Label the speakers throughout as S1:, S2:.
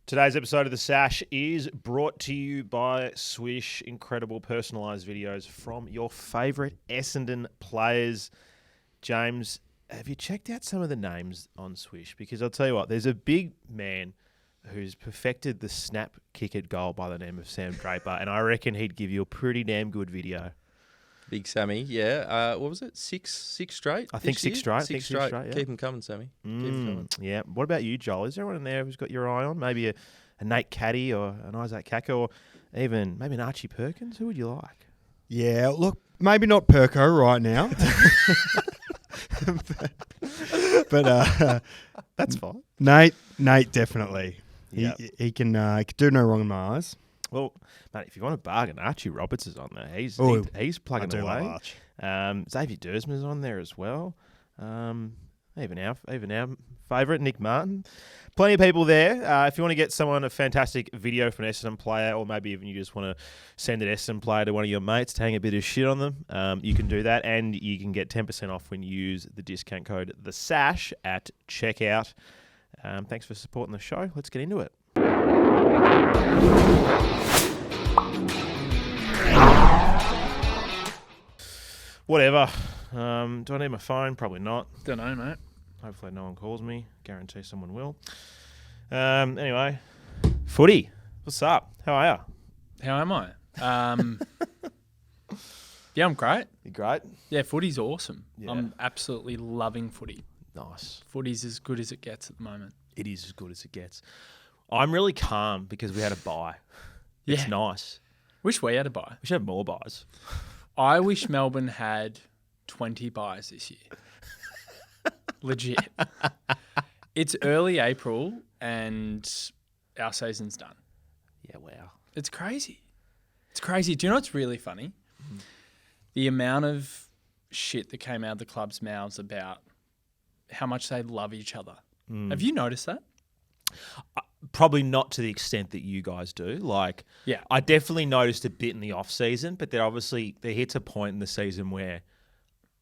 S1: Today's episode of The Sash is brought to you by Swish. Incredible personalised videos from your favourite Essendon players. James, have you checked out some of the names on Swish? Because I'll tell you what, there's a big man who's perfected the snap kick at goal by the name of Sam Draper, and I reckon he'd give you a pretty damn good video.
S2: Big Sammy, yeah. What was it? Six straight?
S1: I think six straight.
S2: Six straight.
S1: Yeah.
S2: Keep them coming, Sammy. Keep them coming.
S1: Yeah. What about you, Joel? Is there anyone in there who's got your eye on? Maybe a Nate Caddy or an Isaac Kaka or even maybe an Archie Perkins? Who would you like?
S3: Yeah, look, maybe not Perko right now. but
S1: that's fine.
S3: Nate definitely.
S1: Yeah.
S3: He can do no wrong in my eyes.
S1: Well, mate, if you want a bargain, Archie Roberts is on there. He's plugging
S3: I do
S1: away.
S3: love Arch.
S1: Xavier Dersman's on there as well. Even our favourite, Nick Martin. Plenty of people there. If you want to get someone a fantastic video from an Essendon player, or maybe even you just want to send an Essendon player to one of your mates to hang a bit of shit on them, you can do that, and you can get 10% off when you use the discount code TheSash at checkout. Thanks for supporting the show. Let's get into it. Whatever. Do I need my phone? Probably not.
S4: Don't know, mate.
S1: Hopefully no one calls me. Guarantee someone will. Anyway, Footy. What's up? How are you?
S4: How am I? Yeah, I'm great.
S1: You great?
S4: Yeah, footy's awesome.
S1: Yeah.
S4: I'm absolutely loving footy.
S1: Nice.
S4: Footy's as good as it gets at the moment.
S1: It is as good as it gets. I'm really calm because we had a bye. It's
S4: Yeah.
S1: nice.
S4: Wish we had a bye.
S1: We should have more buys.
S4: I wish Melbourne had 20 buys this year. Legit. It's early April and our season's done.
S1: Yeah, wow.
S4: It's crazy. It's crazy. Do you know what's really funny? The amount of shit that came out of the club's mouths about how much they love each other. Have you noticed that?
S1: Probably not to the extent that you guys do. Like,
S4: Yeah.
S1: I definitely noticed a bit in the off season, but there hits a point in the season where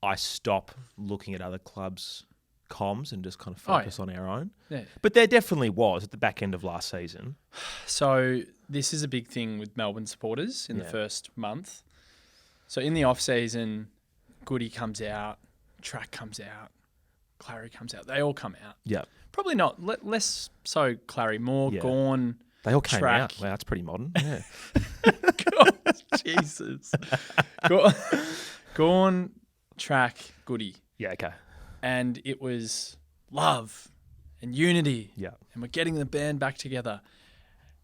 S1: I stop looking at other clubs' comms and just kind of focus on our own.
S4: Yeah.
S1: But there definitely was at the back end of last season.
S4: So this is a big thing with Melbourne supporters in the first month. So in the off season, Goldie comes out, Track comes out, Clary comes out. They all come out.
S1: Yeah.
S4: Probably not less so Clary, more Gawn.
S1: They all came
S4: Track.
S1: out. Wow, that's pretty modern. Yeah.
S4: God, Jesus. Gawn, Track, Goldie.
S1: Yeah, okay.
S4: And it was love and unity.
S1: Yeah.
S4: And we're getting the band back together.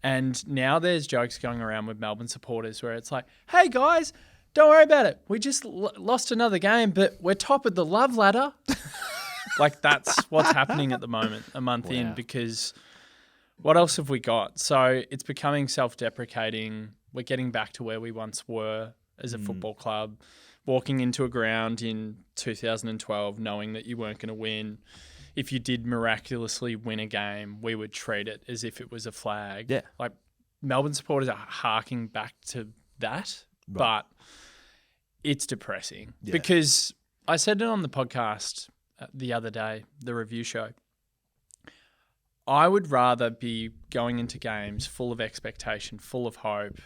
S4: And now there's jokes going around with Melbourne supporters where it's like, hey guys, don't worry about it. We just lost another game, but we're top of the love ladder. Like that's what's happening at the moment, a month in, because what else have we got? So it's becoming self-deprecating. We're getting back to where we once were as a football club, walking into a ground in 2012 knowing that you weren't going to win. If you did miraculously win a game, we would treat it as if it was a flag.
S1: Yeah.
S4: Like Melbourne supporters are harking back to that, but it's depressing because I said it on the podcast the other day, the review show. I would rather be going into games full of expectation, full of hope,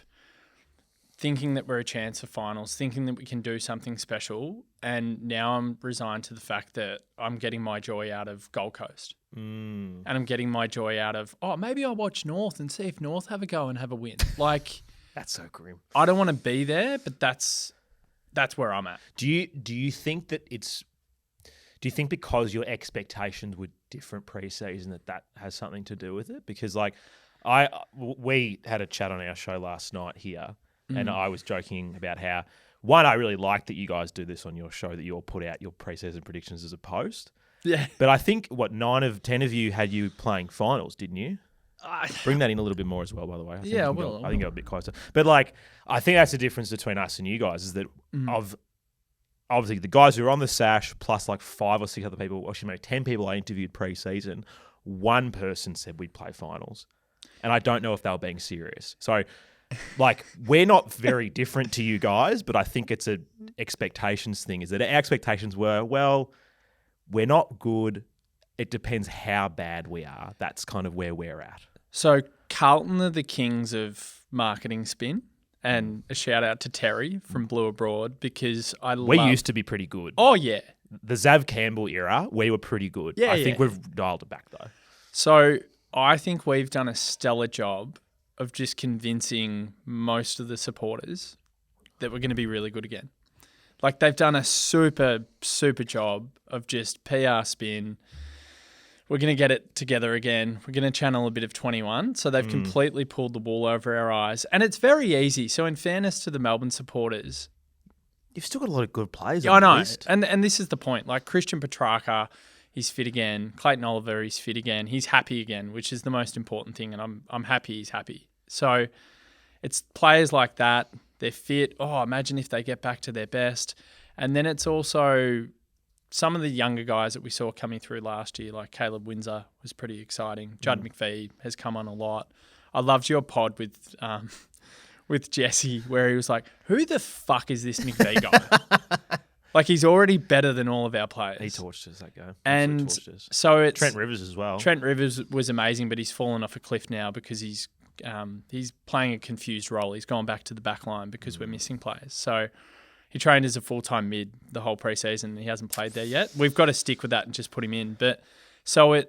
S4: thinking that we're a chance for finals, thinking that we can do something special. And now I'm resigned to the fact that I'm getting my joy out of Gold Coast. And I'm getting my joy out of, maybe I'll watch North and see if North have a go and have a win. Like,
S1: That's so grim.
S4: I don't want to be there, but that's where I'm at.
S1: Do you think that do you think because your expectations were different pre-season that has something to do with it? Because we had a chat on our show last night here, and I was joking about how, one, I really like that you guys do this on your show, that you all put out your pre-season predictions as a post.
S4: Yeah.
S1: But I think, 9 of 10 of you had you playing finals, didn't you? Bring that in a little bit more as well, by the way. I think go a bit closer. But I think that's the difference between us and you guys is that obviously the guys who are on the Sash plus 5 or 6 other people, or actually maybe 10 people I interviewed pre-season, one person said we'd play finals. And I don't know if they were being serious. So we're not very different to you guys, but I think it's a expectations thing, is that our expectations were, well, we're not good. It depends how bad we are. That's kind of where we're at.
S4: So Carlton are the kings of marketing spin. And a shout out to Terry from Blue Abroad because
S1: we used to be pretty good.
S4: Oh, yeah.
S1: The Zav Campbell era, we were pretty good.
S4: Yeah,
S1: I think we've dialed it back, though.
S4: So I think we've done a stellar job of just convincing most of the supporters that we're going to be really good again. Like, they've done a super, super job of just PR spin. We're going to get it together again. We're going to channel a bit of 21. So they've completely pulled the wool over our eyes. And it's very easy. So in fairness to the Melbourne supporters,
S1: you've still got a lot of good players.
S4: Yeah, I know. And this is the point. Like Christian Petrarca, he's fit again. Clayton Oliver, he's fit again. He's happy again, which is the most important thing. And I'm happy he's happy. So it's players like that. They're fit. Oh, imagine if they get back to their best. And then it's also some of the younger guys that we saw coming through last year, like Caleb Windsor was pretty exciting. Judd McVie has come on a lot. I loved your pod with Jesse where he was like, who the fuck is this McVie guy? Like, he's already better than all of our players.
S1: He torched us that game.
S4: And so it's...
S1: Trent Rivers as well.
S4: Trent Rivers was amazing, but he's fallen off a cliff now because he's playing a confused role. He's gone back to the back line because we're missing players. So he trained as a full-time mid the whole preseason. He hasn't played there yet. We've got to stick with that and just put him in. But so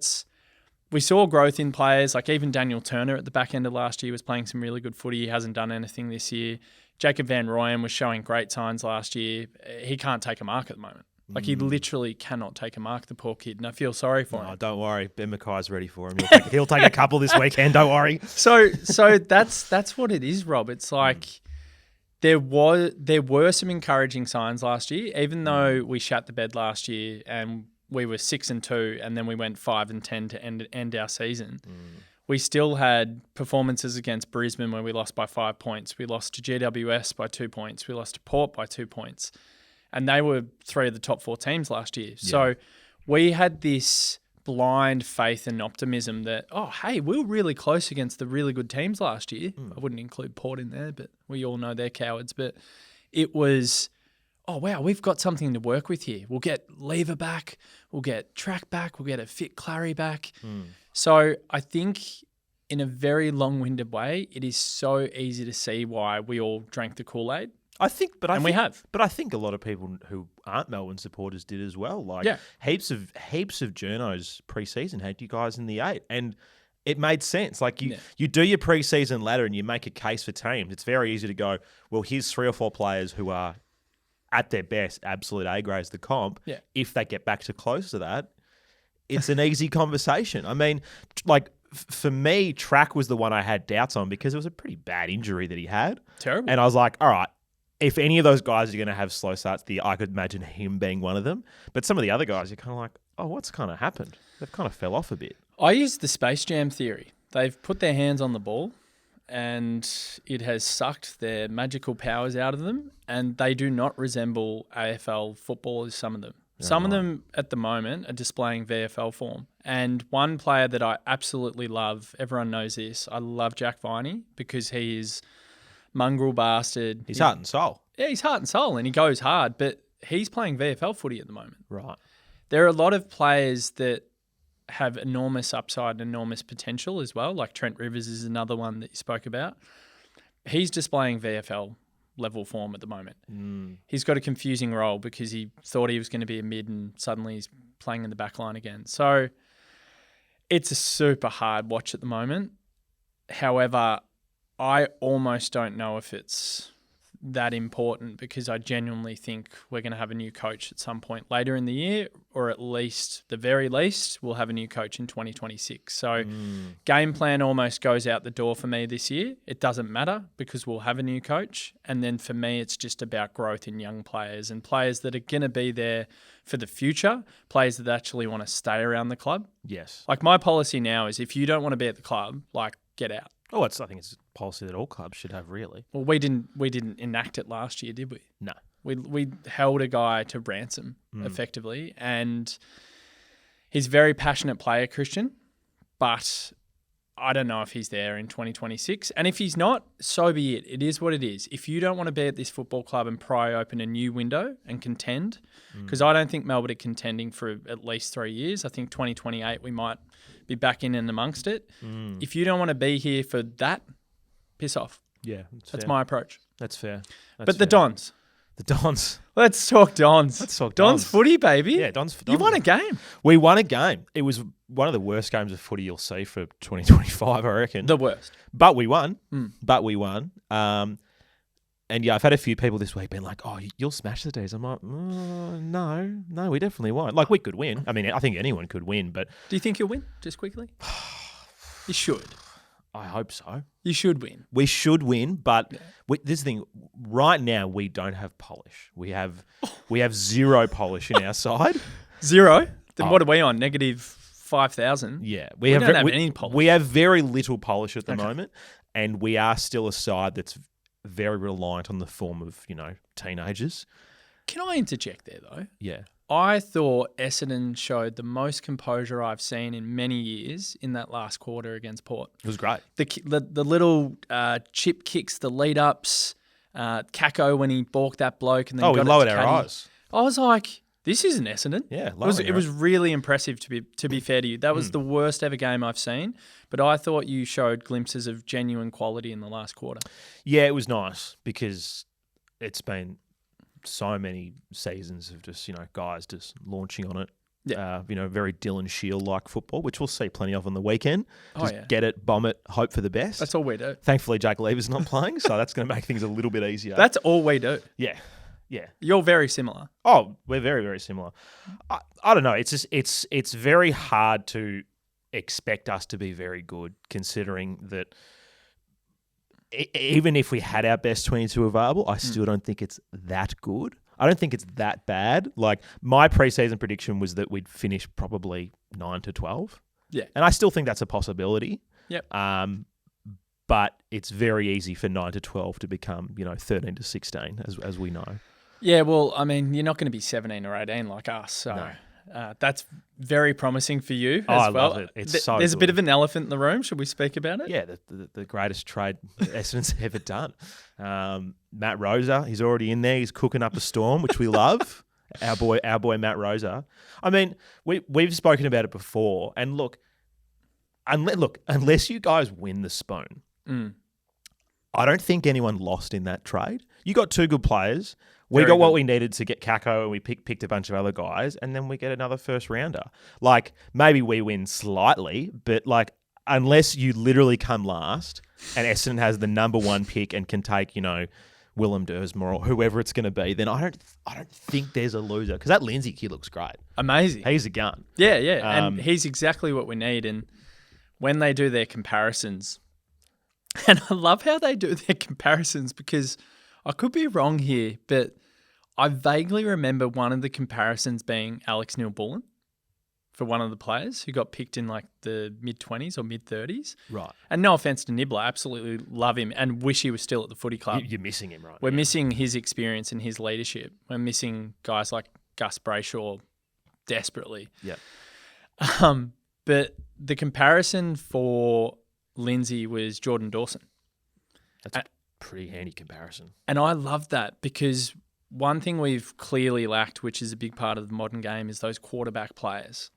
S4: we saw growth in players. Like even Daniel Turner at the back end of last year was playing some really good footy. He hasn't done anything this year. Jacob Van Rooyen was showing great signs last year. He can't take a mark at the moment. Like he literally cannot take a mark, the poor kid, and I feel sorry for him.
S1: Don't worry, Ben Mackay's ready for him. He'll take a couple this weekend. Don't worry.
S4: So that's what it is, Rob. It's like there were some encouraging signs last year, even though we shat the bed last year and we were 6-2, and then we went 5-10 to end our season. We still had performances against Brisbane where we lost by 5 points. We lost to GWS by 2 points. We lost to Port by 2 points. And they were 3 of the top 4 teams last year. Yeah. So we had this blind faith and optimism that, oh, hey, we were really close against the really good teams last year. I wouldn't include Port in there, but we all know they're cowards. But it was, oh, wow, we've got something to work with here. We'll get Lever back. We'll get Track back. We'll get a fit Clary back. So I think in a very long-winded way, it is so easy to see why we all drank the Kool-Aid.
S1: I think
S4: we have.
S1: But I think a lot of people who aren't Melbourne supporters did as well. Like heaps of journos pre-season had you guys in the 8, and it made sense. Like you do your pre-season ladder and you make a case for teams. It's very easy to go, well, here's 3 or 4 players who are at their best, absolute A grades the comp. Yeah. If they get back to close to that, it's an easy conversation. I mean, like for me, Track was the one I had doubts on because it was a pretty bad injury that he had.
S4: Terrible.
S1: And I was like, all right, if any of those guys are going to have slow starts, I could imagine him being one of them. But some of the other guys, you're kind of like, oh, what's kind of happened? They've kind of fell off a bit.
S4: I use the Space Jam theory. They've put their hands on the ball and it has sucked their magical powers out of them, and they do not resemble AFL footballers, some of them. Some of them at the moment are displaying VFL form. And one player that I absolutely love, everyone knows this, I love Jack Viney because he is mongrel bastard.
S1: He's heart and soul.
S4: Yeah, he's heart and soul, and he goes hard, but he's playing VFL footy at the moment.
S1: Right.
S4: There are a lot of players that have enormous upside and enormous potential as well, like Trent Rivers is another one that you spoke about. He's displaying VFL level form at the moment. He's got a confusing role because he thought he was going to be a mid and suddenly he's playing in the back line again. So it's a super hard watch at the moment. However, I almost don't know if it's that important because I genuinely think we're going to have a new coach at some point later in the year, or at least, the very least, we'll have a new coach in 2026. So game plan almost goes out the door for me this year. It doesn't matter because we'll have a new coach. And then for me, it's just about growth in young players and players that are going to be there for the future, players that actually want to stay around the club.
S1: Yes.
S4: Like my policy now is if you don't want to be at the club, like get out.
S1: Oh, I think it's a policy that all clubs should have, really.
S4: Well, we didn't enact it last year, did we?
S1: No.
S4: We held a guy to ransom, effectively, and he's a very passionate player, Christian, but I don't know if he's there in 2026. And if he's not, so be it. It is what it is. If you don't want to be at this football club and pry open a new window and contend, because I don't think Melbourne are contending for at least 3 years. I think 2028 we might be back in and amongst it. If you don't want to be here for that, piss off.
S1: Yeah.
S4: That's my approach.
S1: That's fair.
S4: But the Dons.
S1: The Dons.
S4: Let's talk Dons. Dons footy, baby.
S1: Yeah, Dons.
S4: You won a game.
S1: We won a game. It was one of the worst games of footy you'll see for 2025, I reckon.
S4: The worst.
S1: But we won. And yeah, I've had a few people this week being like, "Oh, you'll smash the D's." I'm like, no, we definitely won't. Like, we could win. I mean, I think anyone could win, but
S4: do you think you'll win? Just quickly. You should.
S1: I hope so.
S4: You should win.
S1: We should win, but this thing right now we don't have polish. We have zero polish in our side.
S4: Zero. Then what are we on? -5,000.
S1: Yeah,
S4: we don't have any polish.
S1: We have very little polish at the moment, and we are still a side that's very reliant on the form of teenagers.
S4: Can I interject there though?
S1: Yeah.
S4: I thought Essendon showed the most composure I've seen in many years in that last quarter against Port.
S1: It was great.
S4: The little chip kicks, the lead ups, Kako when he balked that bloke and then
S1: we lowered our eyes.
S4: I was like, this isn't Essendon.
S1: Yeah,
S4: it was really impressive to be fair to you. That was the worst ever game I've seen, but I thought you showed glimpses of genuine quality in the last quarter.
S1: Yeah, it was nice because it's been so many seasons of just guys just launching on it. Yeah. Very Dylan Shield-like football, which we'll see plenty of on the weekend. Just get it, bomb it, hope for the best.
S4: That's all we do.
S1: Thankfully, Jake Lever's not playing, so that's going to make things a little bit easier.
S4: That's all we do.
S1: Yeah.
S4: You're very similar.
S1: Oh, we're very, very similar. I don't know. It's just it's very hard to expect us to be very good, considering that even if we had our best 22 available, I still don't think it's that good. I don't think it's that bad. Like, my preseason prediction was that we'd finish probably 9 to 12.
S4: Yeah.
S1: And I still think that's a possibility.
S4: Yep.
S1: But it's very easy for 9 to 12 to become, 13 to 16, as we know.
S4: Yeah, well, I mean, you're not going to be 17 or 18 like us, so... No. That's very promising for you as well.
S1: I love it. It's so
S4: There's
S1: good.
S4: a bit of an elephant in the room. Should we speak about it?
S1: Yeah, the greatest trade Essendon's ever done. Matt Rosa, he's already in there. He's cooking up a storm, which we love. Our boy Matt Rosa. I mean, we've spoken about it before. And look, unless you guys win the spoon, I don't think anyone lost in that trade. You got two good players. We got what we needed to get Kako, and we picked a bunch of other guys, and then we get another first rounder. Like, maybe we win slightly, but unless you literally come last and Essendon has the number one pick and can take, Willem Dersmore or whoever it's going to be, then I don't think there's a loser, because that Lindsay kid looks great.
S4: Amazing.
S1: He's a gun.
S4: Yeah. And he's exactly what we need. And when they do their comparisons, and I love how they do their comparisons, because I could be wrong here, but I vaguely remember one of the comparisons being Alex Neil-Bullen for one of the players who got picked in the mid-20s or mid-30s.
S1: Right.
S4: And no offense to Nibbler, absolutely love him and wish he was still at the footy club.
S1: You're missing him right
S4: We're missing his experience and his leadership. We're missing guys like Gus Brayshaw desperately.
S1: Yeah.
S4: But the comparison for Lindsay was Jordan Dawson.
S1: That's a pretty handy comparison.
S4: And I love that, because one thing we've clearly lacked, which is a big part of the modern game, is those quarterback players.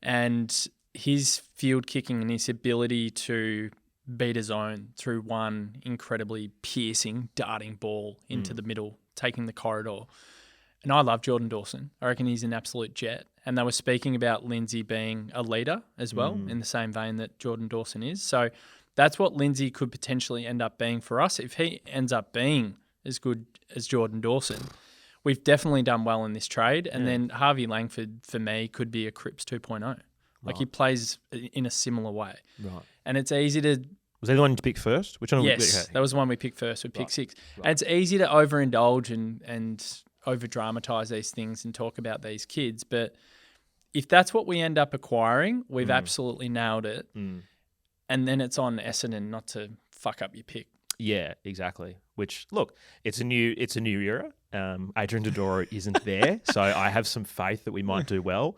S4: And his field kicking and his ability to beat a zone through one incredibly piercing, darting ball into the middle, taking the corridor. And I love Jordan Dawson. I reckon he's an absolute jet. And they were speaking about Lindsay being a leader as well, in the same vein that Jordan Dawson is. So that's what Lindsay could potentially end up being for us. If he ends up being as good as Jordan Dawson, we've definitely done well in this trade. And then Harvey Langford, for me, could be a Cripps 2.0. Like, he plays in a similar way. Right. And it's easy to...
S1: Was that the one you picked first? Which one?
S4: Yes, that was the one we picked first. We picked 6. Right. And it's easy to overindulge and over-dramatise these things and talk about these kids. But if that's what we end up acquiring, we've absolutely nailed it. And then it's on Essendon not to fuck up your pick.
S1: Yeah, exactly. Which, look, it's a new era. Adrian Dodoro isn't there, so I have some faith that we might do well.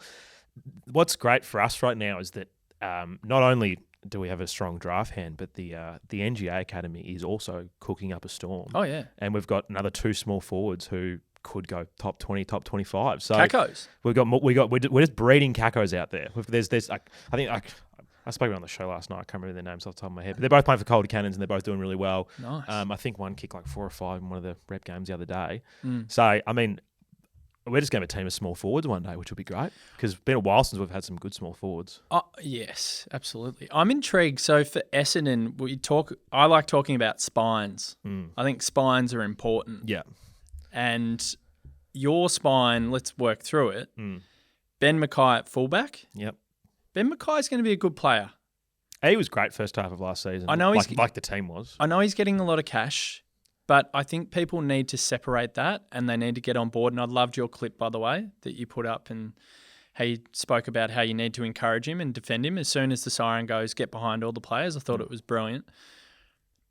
S1: What's great for us right now is that not only do we have a strong draft hand, but the NGA Academy is also cooking up a storm.
S4: Oh, yeah.
S1: And we've got another 2 small forwards who could go top 20, top 25. So
S4: Cacos.
S1: we're just breeding cacos out there. I spoke about on the show last night. I can't remember their names off the top of my head, but they're both playing for Cold Cannons and they're both doing really well.
S4: Nice.
S1: I think one kicked like 4 or 5 in one of the rep games the other day. So, I mean, we're just going to have a team of small forwards one day, which will be great because it's been a while since we've had some good small forwards.
S4: Oh, yes, absolutely. I'm intrigued. So for Essendon, I like talking about spines. I think spines are important.
S1: Yeah.
S4: And your spine, let's work through it. Ben Mackay at fullback.
S1: Yep.
S4: Ben Mackay's going to be a good player.
S1: He was great first half of last season.
S4: I know
S1: like the team was.
S4: I know he's getting a lot of cash, but I think people need to separate that and they need to get on board. And I loved your clip, by the way, that you put up and how you spoke about how you need to encourage him and defend him. As soon as the siren goes, get behind all the players. I thought it was brilliant.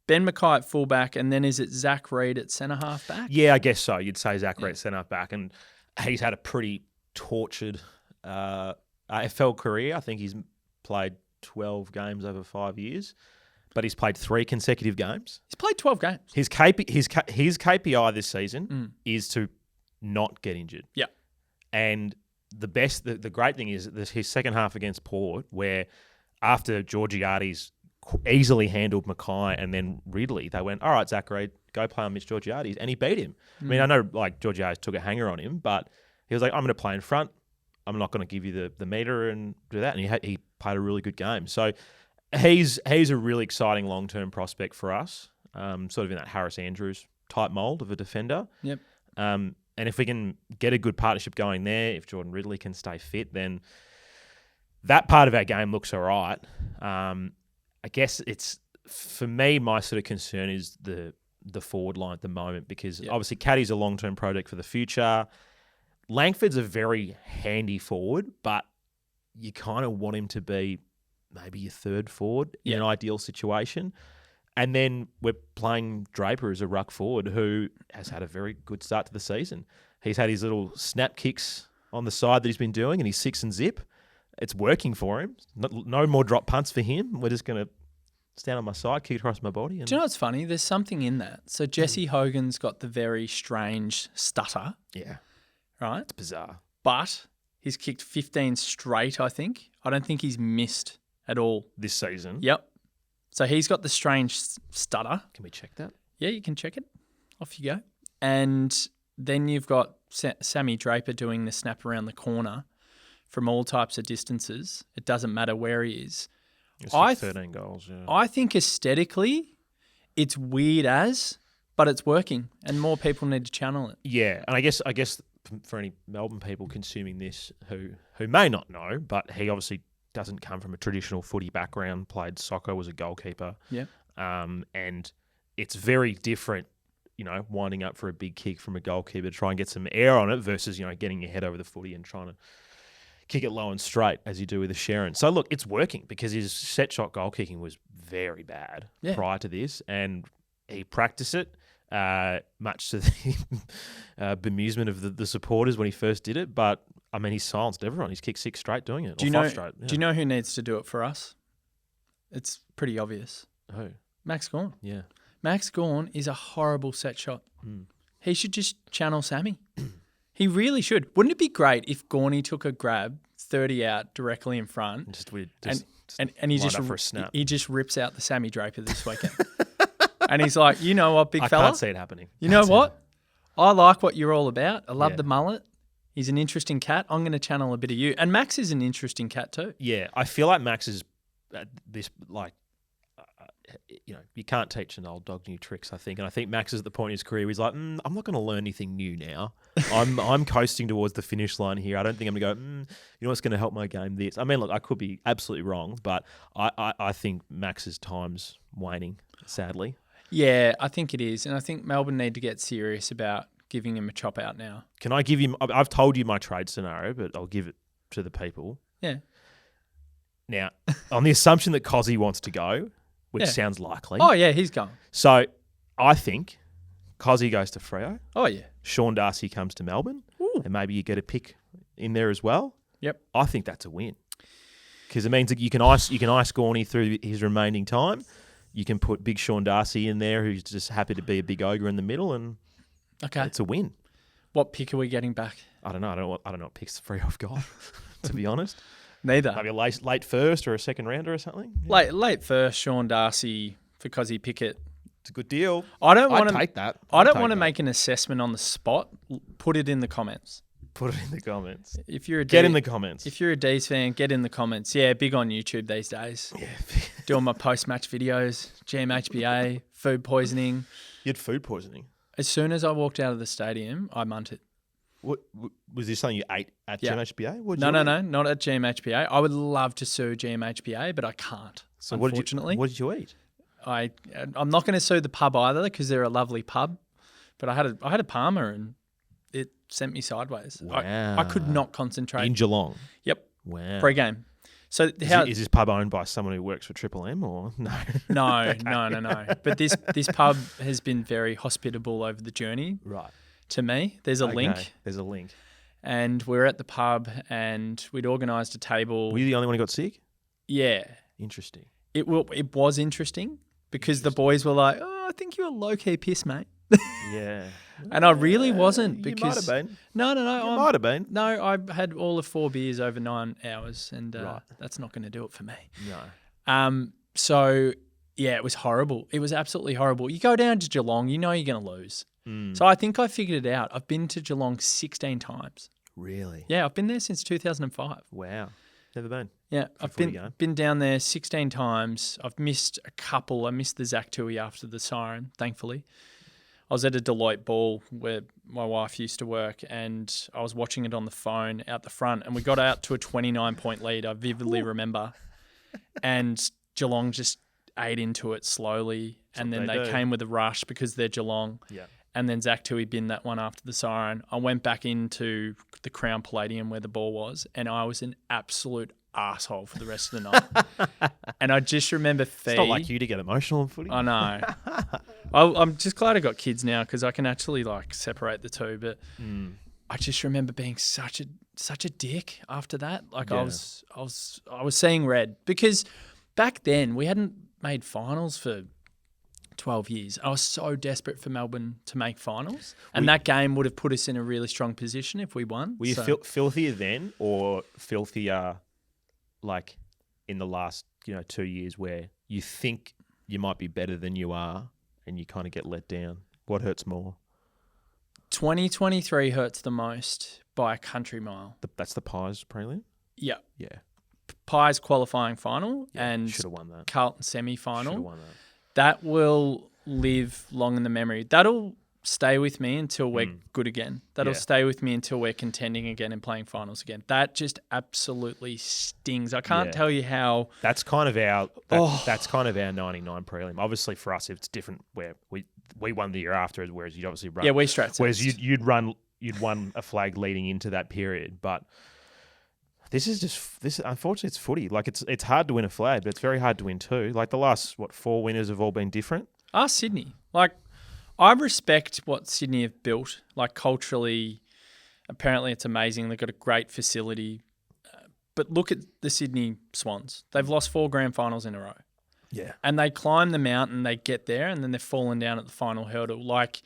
S4: Ben Mackay at fullback, and then is it Zack Reid at centre-half back?
S1: Yeah, I guess so. You'd say Zack Merritt centre back, and he's had a pretty tortured AFL career. I think he's played 12 games over 5 years, but he's played 3 consecutive games.
S4: He's played 12 games.
S1: His KPI this season is to not get injured.
S4: Yeah.
S1: And the great thing is his second half against Port, where after Georgiades easily handled Mackay and then Ridley, they went, all right, Zack Reid, go play on Mitch Georgiades, and he beat him. I mean, I know like Georgiades took a hanger on him, but he was like, I'm going to play in front. I'm not going to give you the meter and do that. And he played a really good game. So he's a really exciting long-term prospect for us, sort of in that Harris Andrews type mould of a defender.
S4: Yep.
S1: And if we can get a good partnership going there, if Jordan Ridley can stay fit, then that part of our game looks all right. I guess it's, for me, my sort of concern is the forward line at the moment because obviously Caddy's a long-term project for the future. Langford's a very handy forward, but you kind of want him to be maybe your third forward in an ideal situation. And then we're playing Draper as a ruck forward who has had a very good start to the season. He's had his little snap kicks on the side that he's been doing, and he's 6 and zip. It's working for him. No more drop punts for him. We're just going to stand on my side, kick across my body. And...
S4: Do you know what's funny? There's something in that. So Jesse Hogan's got the very strange stutter.
S1: Yeah.
S4: Right?
S1: It's bizarre.
S4: But he's kicked 15 straight, I think. I don't think he's missed at all.
S1: This season?
S4: Yep. So he's got the strange stutter.
S1: Can we check that?
S4: Yeah, you can check it. Off you go. And then you've got Sammy Draper doing the snap around the corner from all types of distances. It doesn't matter where he is.
S1: It's like 13 goals, yeah.
S4: I think aesthetically it's weird but it's working and more people need to channel it.
S1: Yeah, and I guess for any Melbourne people consuming this who may not know, but he obviously doesn't come from a traditional footy background, played soccer, was a goalkeeper.
S4: Yeah.
S1: And it's very different, winding up for a big kick from a goalkeeper to try and get some air on it versus, getting your head over the footy and trying to kick it low and straight as you do with a Sharon. So, look, it's working because his set shot goal kicking was very bad prior to this, and he practiced it, much to the bemusement of the supporters when he first did it. But, I mean, he silenced everyone. He's kicked 6 straight doing it, 5 straight. Yeah.
S4: Do you know who needs to do it for us? It's pretty obvious.
S1: Who?
S4: Max Gawn.
S1: Yeah.
S4: Max Gawn is a horrible set shot. He should just channel Sammy. He really should. Wouldn't it be great if Gawny took a grab, 30 out directly in front, and he just rips out the Sammy Draper this weekend, and he's like, you know what, big fella,
S1: I can't see it happening.
S4: You know what? I like what you're all about. I love the mullet. He's an interesting cat. I'm going to channel a bit of you. And Max is an interesting cat too.
S1: Yeah, I feel like Max is this you can't teach an old dog new tricks, I think. And I think Max is at the point in his career where he's like, I'm not going to learn anything new now. I'm coasting towards the finish line here. I don't think I'm going to go, you know what's going to help my game? This. I mean, look, I could be absolutely wrong, but I think Max's time's waning, sadly.
S4: Yeah, I think it is. And I think Melbourne need to get serious about giving him a chop out now.
S1: Can I give him... I've told you my trade scenario, but I'll give it to the people.
S4: Yeah.
S1: Now, on the assumption that Cozzy wants to go... which sounds likely.
S4: Oh, yeah, he's gone.
S1: So I think Cozzy goes to Freo.
S4: Oh, yeah.
S1: Sean Darcy comes to Melbourne. Ooh. And maybe you get a pick in there as well.
S4: Yep.
S1: I think that's a win. because it means that you can ice Gawney through his remaining time. You can put big Sean Darcy in there, who's just happy to be a big ogre in the middle, and it's a win.
S4: What pick are we getting back?
S1: I don't know. I don't know what picks free I've got, to be honest.
S4: Neither.
S1: Maybe a late first or a second rounder or something. Yeah.
S4: Late first, Sean Darcy for Kysaiah Pickett.
S1: It's a good deal.
S4: I don't want to
S1: take that.
S4: I don't want to make an assessment on the spot. Put it in the comments.
S1: Put it in the comments.
S4: If you're
S1: get in the comments.
S4: If you're a D's fan, get in the comments. Yeah, big on YouTube these days.
S1: Yeah.
S4: Doing my post-match videos, GMHBA, food poisoning.
S1: You had food poisoning?
S4: As soon as I walked out of the stadium, I munted.
S1: What was this something you ate at GMHBA?
S4: No, not at GMHBA. I would love to sue GMHBA, but I can't. So unfortunately,
S1: what did you eat?
S4: I'm not going to sue the pub either because they're a lovely pub, but I had a Palmer and it sent me sideways.
S1: Wow.
S4: I could not concentrate.
S1: In Geelong?
S4: Yep.
S1: Wow.
S4: Pre-game. So
S1: is this pub owned by someone who works for Triple M or no?
S4: No,
S1: Okay.
S4: no. But this pub has been very hospitable over the journey.
S1: Right.
S4: To me, there's a link.
S1: There's a link.
S4: And we're at the pub and we'd organised a table.
S1: Were you the only one who got sick?
S4: Yeah.
S1: Interesting.
S4: It was interesting because the boys were like, "Oh, I think you're a low-key piss, mate."
S1: Yeah.
S4: And I really wasn't because
S1: you might have been.
S4: No.
S1: You might have been.
S4: No, I had all of 4 beers over 9 hours, and that's not going to do it for me.
S1: No.
S4: So yeah, it was horrible. It was absolutely horrible. You go down to Geelong, you know you're going to lose. So I think I figured it out. I've been to Geelong 16 times.
S1: Really?
S4: Yeah, I've been there since 2005.
S1: Wow. Never been.
S4: Yeah, I've been down there 16 times. I've missed a couple. I missed the Zack Tui after the siren, thankfully. I was at a Deloitte ball where my wife used to work and I was watching it on the phone out the front and we got out to a 29-point lead. I vividly remember. And Geelong just ate into it slowly and then they came with a rush because they're Geelong.
S1: Yeah.
S4: And then Zack Tui binned that one after the siren. I went back into the Crown Palladium where the ball was and I was an absolute asshole for the rest of the night. And I just remember
S1: It's not like you to get emotional on footy.
S4: I know. I'm just glad I got kids now because I can actually like separate the two. But I just remember being such a dick after that. Like I was seeing red because back then we hadn't made finals for 12 years. I was so desperate for Melbourne to make finals, and that game would have put us in a really strong position if we won.
S1: Were you filthier then, or filthier like in the last 2 years where you think you might be better than you are, and you kind of get let down? What hurts more?
S4: 2023 hurts the most by a country mile.
S1: That's the Pies prelim?
S4: Yeah.
S1: Yeah.
S4: Pies qualifying final and
S1: should have won that.
S4: Carlton semi-final.
S1: Should have won that.
S4: That will live long in the memory. That'll stay with me until we're good again. That'll stay with me until we're contending again and playing finals again. That just absolutely stings. I can't tell you how.
S1: That's kind of our that's kind of our 99 prelim. Obviously for us it's different where we won the year after, whereas you'd obviously run.
S4: Yeah, we straight.
S1: Whereas you'd won a flag leading into that period, but this. Unfortunately, it's footy. Like it's hard to win a flag, but it's very hard to win two. Like the last 4 winners have all been different.
S4: Ask Sydney. Like I respect what Sydney have built. Like culturally, apparently it's amazing. They've got a great facility. But look at the Sydney Swans. They've lost 4 grand finals in a row.
S1: Yeah,
S4: and they climb the mountain, they get there, and then they're falling down at the final hurdle. Like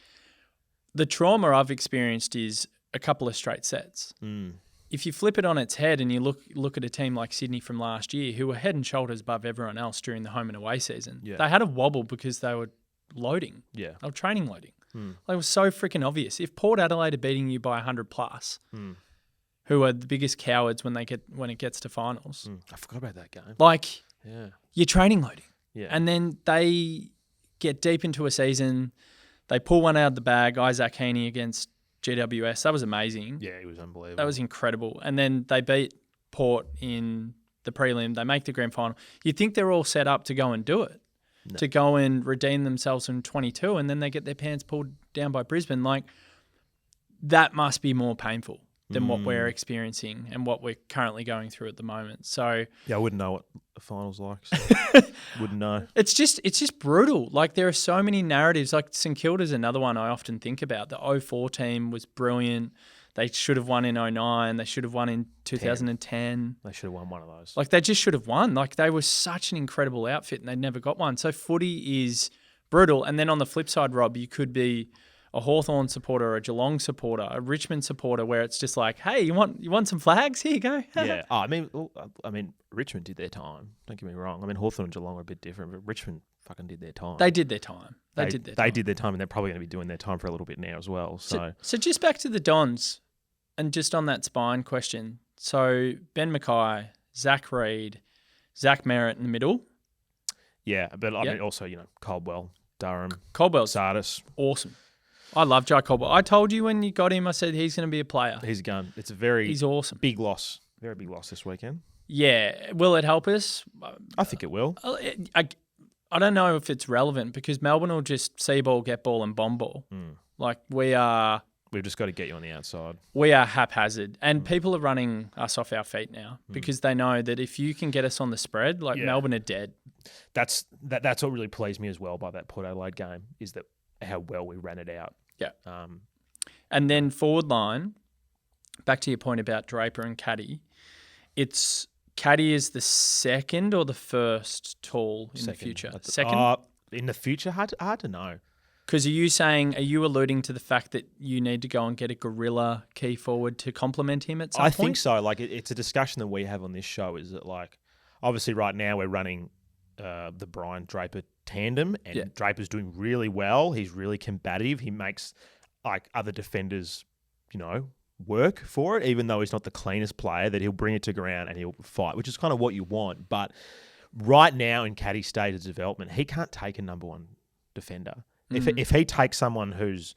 S4: the trauma I've experienced is a couple of straight sets. If you flip it on its head and you look at a team like Sydney from last year who were head and shoulders above everyone else during the home and away season, they had a wobble because they were loading. Yeah. They were training loading. Like, it was so freaking obvious. If Port Adelaide are beating you by 100 plus, who are the biggest cowards when it gets to finals.
S1: I forgot about that game.
S4: Like, you're training loading. Yeah. And then they get deep into a season, they pull one out of the bag, Isaac Heaney against GWS. That was amazing.
S1: Yeah, it was unbelievable.
S4: That was incredible. And then they beat Port in the prelim. They make the grand final. You'd think they're all set up to go and do it, to go and redeem themselves from 22, and then they get their pants pulled down by Brisbane. Like, that must be more painful than what we're experiencing and what we're currently going through at the moment. So
S1: yeah, I wouldn't know what the finals like. So wouldn't know.
S4: It's just brutal. Like, there are so many narratives. Like, St Kilda's another one I often think about. The 04 team was brilliant. They should have won in 2009. They should have won in 2010.
S1: They should have won one of those.
S4: Like, they just should have won. Like, they were such an incredible outfit and they never got one. So footy is brutal. And then on the flip side, Rob, you could be a Hawthorn supporter, a Geelong supporter, a Richmond supporter, where it's just like, hey, you want some flags? Here you go.
S1: Yeah. Oh, I mean, Richmond did their time. Don't get me wrong. I mean, Hawthorn and Geelong are a bit different, but Richmond fucking did their time.
S4: They did their time. They
S1: did their time, and they're probably going to be doing their time for a little bit now as well. So
S4: just back to the Dons, and just on that spine question. So Ben Mackay, Zach Reid, Zack Merritt in the middle.
S1: Yeah, but I mean, also, Caldwell, Durham, Sardis.
S4: Awesome. I love Jai Caldwell. I told you when you got him, I said he's going to be a player.
S1: He's a gun. It's he's
S4: awesome.
S1: Big loss. Very big loss this weekend.
S4: Yeah. Will it help us?
S1: I think it will.
S4: I don't know if it's relevant because Melbourne will just see ball, get ball, and bomb ball. Like
S1: we've just got to get you on the outside.
S4: We are haphazard, and people are running us off our feet now because they know that if you can get us on the spread, Melbourne are dead.
S1: That's what really pleased me as well by that Port Adelaide game is that how well we ran it out.
S4: Yeah. And then forward line, back to your point about Draper and Caddy, Caddy is the second or the first tall in the future? Second?
S1: In the future? Hard to know.
S4: Because are you alluding to the fact that you need to go and get a gorilla key forward to complement him at some point?
S1: I think so. Like it's a discussion that we have on this show is that obviously right now we're running the Brian Draper tandem and Draper's doing really well. He's really combative. He makes other defenders, work for it, even though he's not the cleanest player, that he'll bring it to ground and he'll fight, which is kind of what you want. But right now in Caddy's state of development, he can't take a number one defender. If he takes someone who's,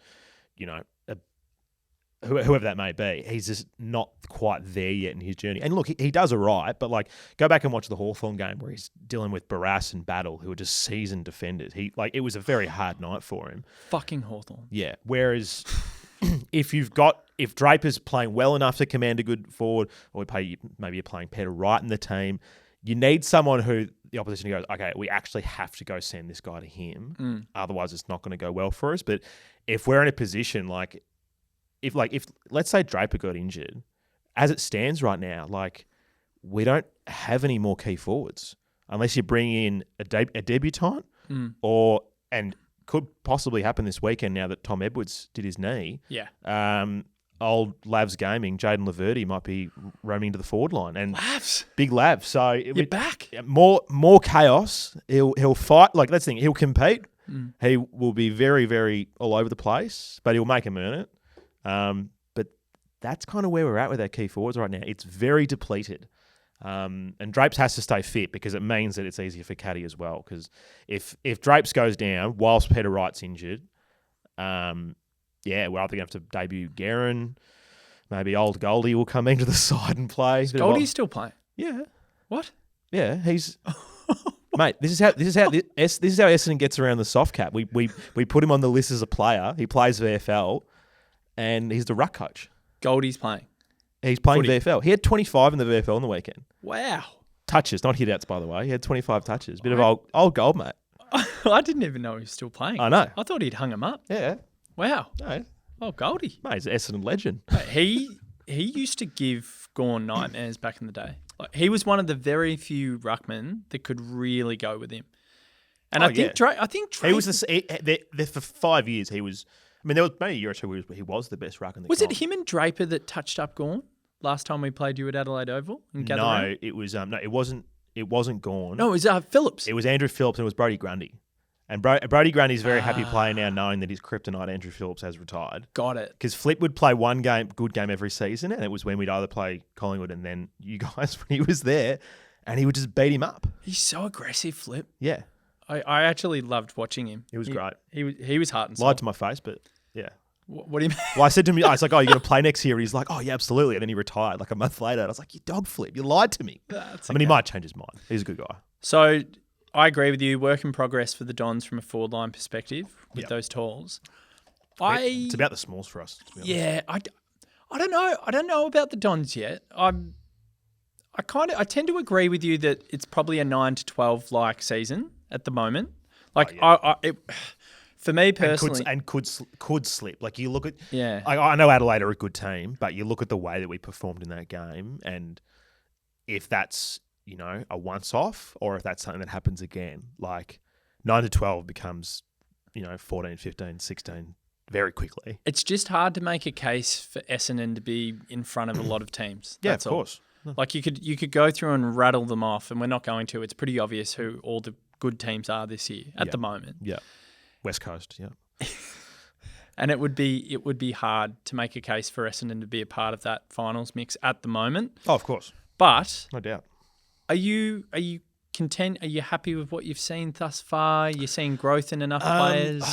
S1: whoever that may be, he's just not quite there yet in his journey. And look, he does all right, but go back and watch the Hawthorn game where he's dealing with Barras and Battle, who are just seasoned defenders. It was a very hard night for him.
S4: Fucking Hawthorn.
S1: Yeah. Whereas if Draper's playing well enough to command a good forward, or maybe you're playing Peter Wright in the team, you need someone who the opposition goes, okay, we actually have to go send this guy to him. Otherwise, it's not going to go well for us. But if we're in a position if let's say Draper got injured, as it stands right now, we don't have any more key forwards unless you bring in a debutant and could possibly happen this weekend now that Tom Edwards did his knee.
S4: Yeah.
S1: Old Lavs Gaming, Jaden Laverty might be roaming to the forward line, and
S4: Lavs,
S1: big Lav. So
S4: you're back.
S1: More chaos. He'll fight. That's the thing. He'll compete. He will be very, very all over the place, but he'll make him earn it. But that's kind of where we're at with our key forwards right now. It's very depleted. And Drapes has to stay fit because it means that it's easier for Caddy as well. Because if Drapes goes down whilst Peter Wright's injured, we're either going to have to debut Gawn. Maybe old Goldie will come into the side and play.
S4: Is Goldie still playing?
S1: Yeah.
S4: What?
S1: Yeah, he's mate. This is how Essendon gets around the soft cap. We put him on the list as a player. He plays VFL, and he's the ruck coach.
S4: Goldie's playing.
S1: He's playing VFL. He had 25 in the VFL on the weekend.
S4: Wow.
S1: Touches, not hit-outs, by the way. He had 25 touches. Bit of old gold, mate.
S4: I didn't even know he was still playing.
S1: I know.
S4: I thought he'd hung him up.
S1: Yeah.
S4: Wow.
S1: No.
S4: Oh, Goldie.
S1: Mate, he's an Essendon legend.
S4: Mate, he used to give Gawn nightmares back in the day. He was one of the very few ruckmen that could really go with him. And I think Draper,
S1: he was for 5 years. He was. I mean, there was maybe a year or two where he was the best ruck in the
S4: Was it him and Draper that touched up Gawn last time we played you at Adelaide Oval?
S1: No, it was it wasn't. It wasn't Gawn.
S4: No, it was Phillips.
S1: It was Andrew Phillips and it was Brodie Grundy. And Brodie Grundy's a very happy player now, knowing that his kryptonite Andrew Phillips has retired.
S4: Got it.
S1: Because Flip would play one good game every season, and it was when we'd either play Collingwood and then you guys when he was there, and he would just beat him up.
S4: He's so aggressive, Flip.
S1: Yeah.
S4: I actually loved watching him.
S1: He was great.
S4: He was heart and soul.
S1: Lied to my face, but yeah.
S4: What do you mean?
S1: Well, I said to him, I was like, oh, you're going to play next year? He's like, oh, yeah, absolutely. And then he retired like a month later. And I was like, you dog Flip. You lied to me. He might change his mind. He's a good guy.
S4: So I agree with you. Work in progress for the Dons from a forward line perspective with those talls.
S1: It's about the smalls for us. To be honest.
S4: I don't know. I don't know about the Dons yet. I tend to agree with you that it's probably a 9 to 12 like season at the moment. For me personally,
S1: and could slip. Like you look at,
S4: yeah,
S1: I know Adelaide are a good team, but you look at the way that we performed in that game, and if that's a once off, or if that's something that happens again, like 9-12 becomes 14, 15, 16 very quickly.
S4: It's just hard to make a case for Essendon to be in front of a lot of teams.
S1: That's of course.
S4: Like you could go through and rattle them off, and we're not going to. It's pretty obvious who all the good teams are this year at the moment.
S1: Yeah, West Coast. Yeah,
S4: and it would be hard to make a case for Essendon to be a part of that finals mix at the moment.
S1: Oh, of course,
S4: but
S1: no doubt.
S4: Are you content? Are you happy with what you've seen thus far? You're seeing growth in enough players?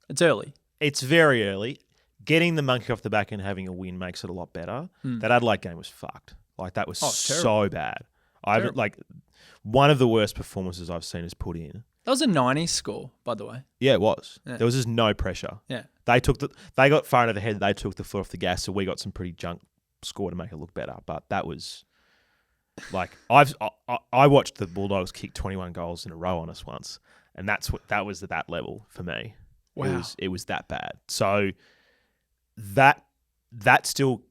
S4: It's early.
S1: It's very early. Getting the monkey off the back and having a win makes it a lot better. That Adelaide game was fucked. Like that was so bad. One of the worst performances I've seen is put in.
S4: That was a 90s score, by the way.
S1: Yeah, it was. Yeah. There was just no pressure.
S4: Yeah.
S1: They got far enough ahead. They took the foot off the gas, so we got some pretty junk score to make it look better. But that was like I watched the Bulldogs kick 21 goals in a row on us once, and that was at that level for me.
S4: Wow.
S1: It was that bad. So that still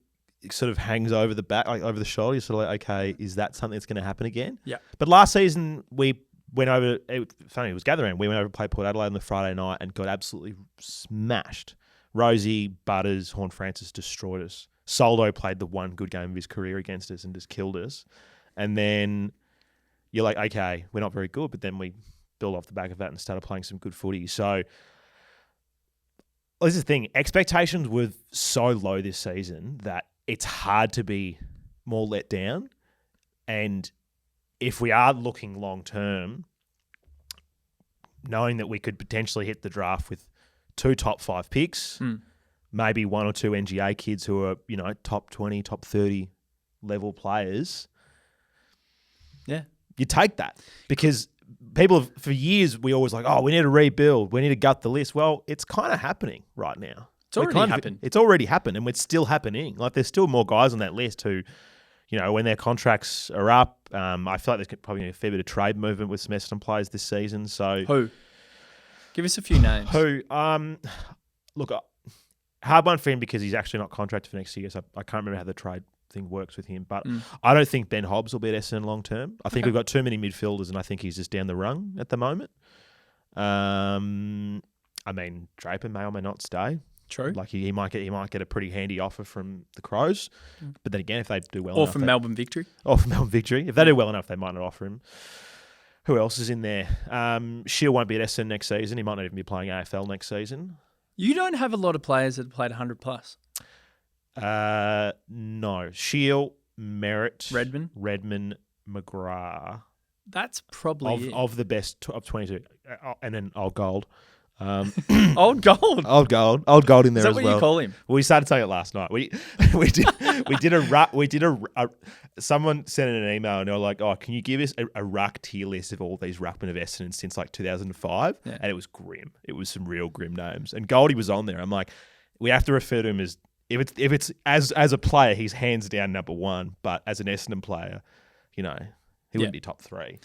S1: sort of hangs over the back, like over the shoulder. You're sort of like, okay, is that something that's going to happen again?
S4: Yeah.
S1: But last season we went over. Funny, it was gathering. We went over to play Port Adelaide on the Friday night and got absolutely smashed. Rosie, Butters, Horn Francis destroyed us. Soldo played the one good game of his career against us and just killed us. And then you're like, okay, we're not very good, but then we build off the back of that and started playing some good footy. So this is the thing. Expectations were so low this season that it's hard to be more let down. And if we are looking long term, knowing that we could potentially hit the draft with 2 top 5 picks, maybe 1 or 2 NGA kids who are, top 20, top 30 level players. Yeah. You take that because for years, we always like, oh, we need to rebuild. We need to gut the list. Well, it's kind of happening right now.
S4: It's already happened.
S1: It's already happened and it's still happening. Like there's still more guys on that list who, when their contracts are up, I feel like there's probably a fair bit of trade movement with some Essendon players this season. So
S4: who? Give us a few names.
S1: Who? Look, hard one for him because he's actually not contracted for next year. So I can't remember how the trade thing works with him. But I don't think Ben Hobbs will be at Essendon long term. I think we've got too many midfielders, and I think he's just down the rung at the moment. Draper may or may not stay.
S4: True.
S1: Like he might get a pretty handy offer from the Crows. But then again, if they do well
S4: or
S1: enough,
S4: from Melbourne Victory.
S1: Or from Melbourne Victory. If they do well enough, they might not offer him. Who else is in there? Shield won't be at Essendon next season. He might not even be playing AFL next season.
S4: You don't have a lot of players that have played 100 plus.
S1: No. Shield, Merritt,
S4: Redman,
S1: McGrath.
S4: That's probably
S1: of the best of 22, and then Old Gold.
S4: Old Gold.
S1: Old Gold in there as well.
S4: Is that what you call him?
S1: Well, we started saying it last night. We did a someone sent in an email and they were like, "Oh, can you give us a ruck tier list of all these ruckmen of Essendon since like 2005?"
S4: Yeah.
S1: And it was grim. It was some real grim names. And Goldie was on there. I'm like, we have to refer to him as if it's as a player, he's hands down number 1. But as an Essendon player, he wouldn't be top 3.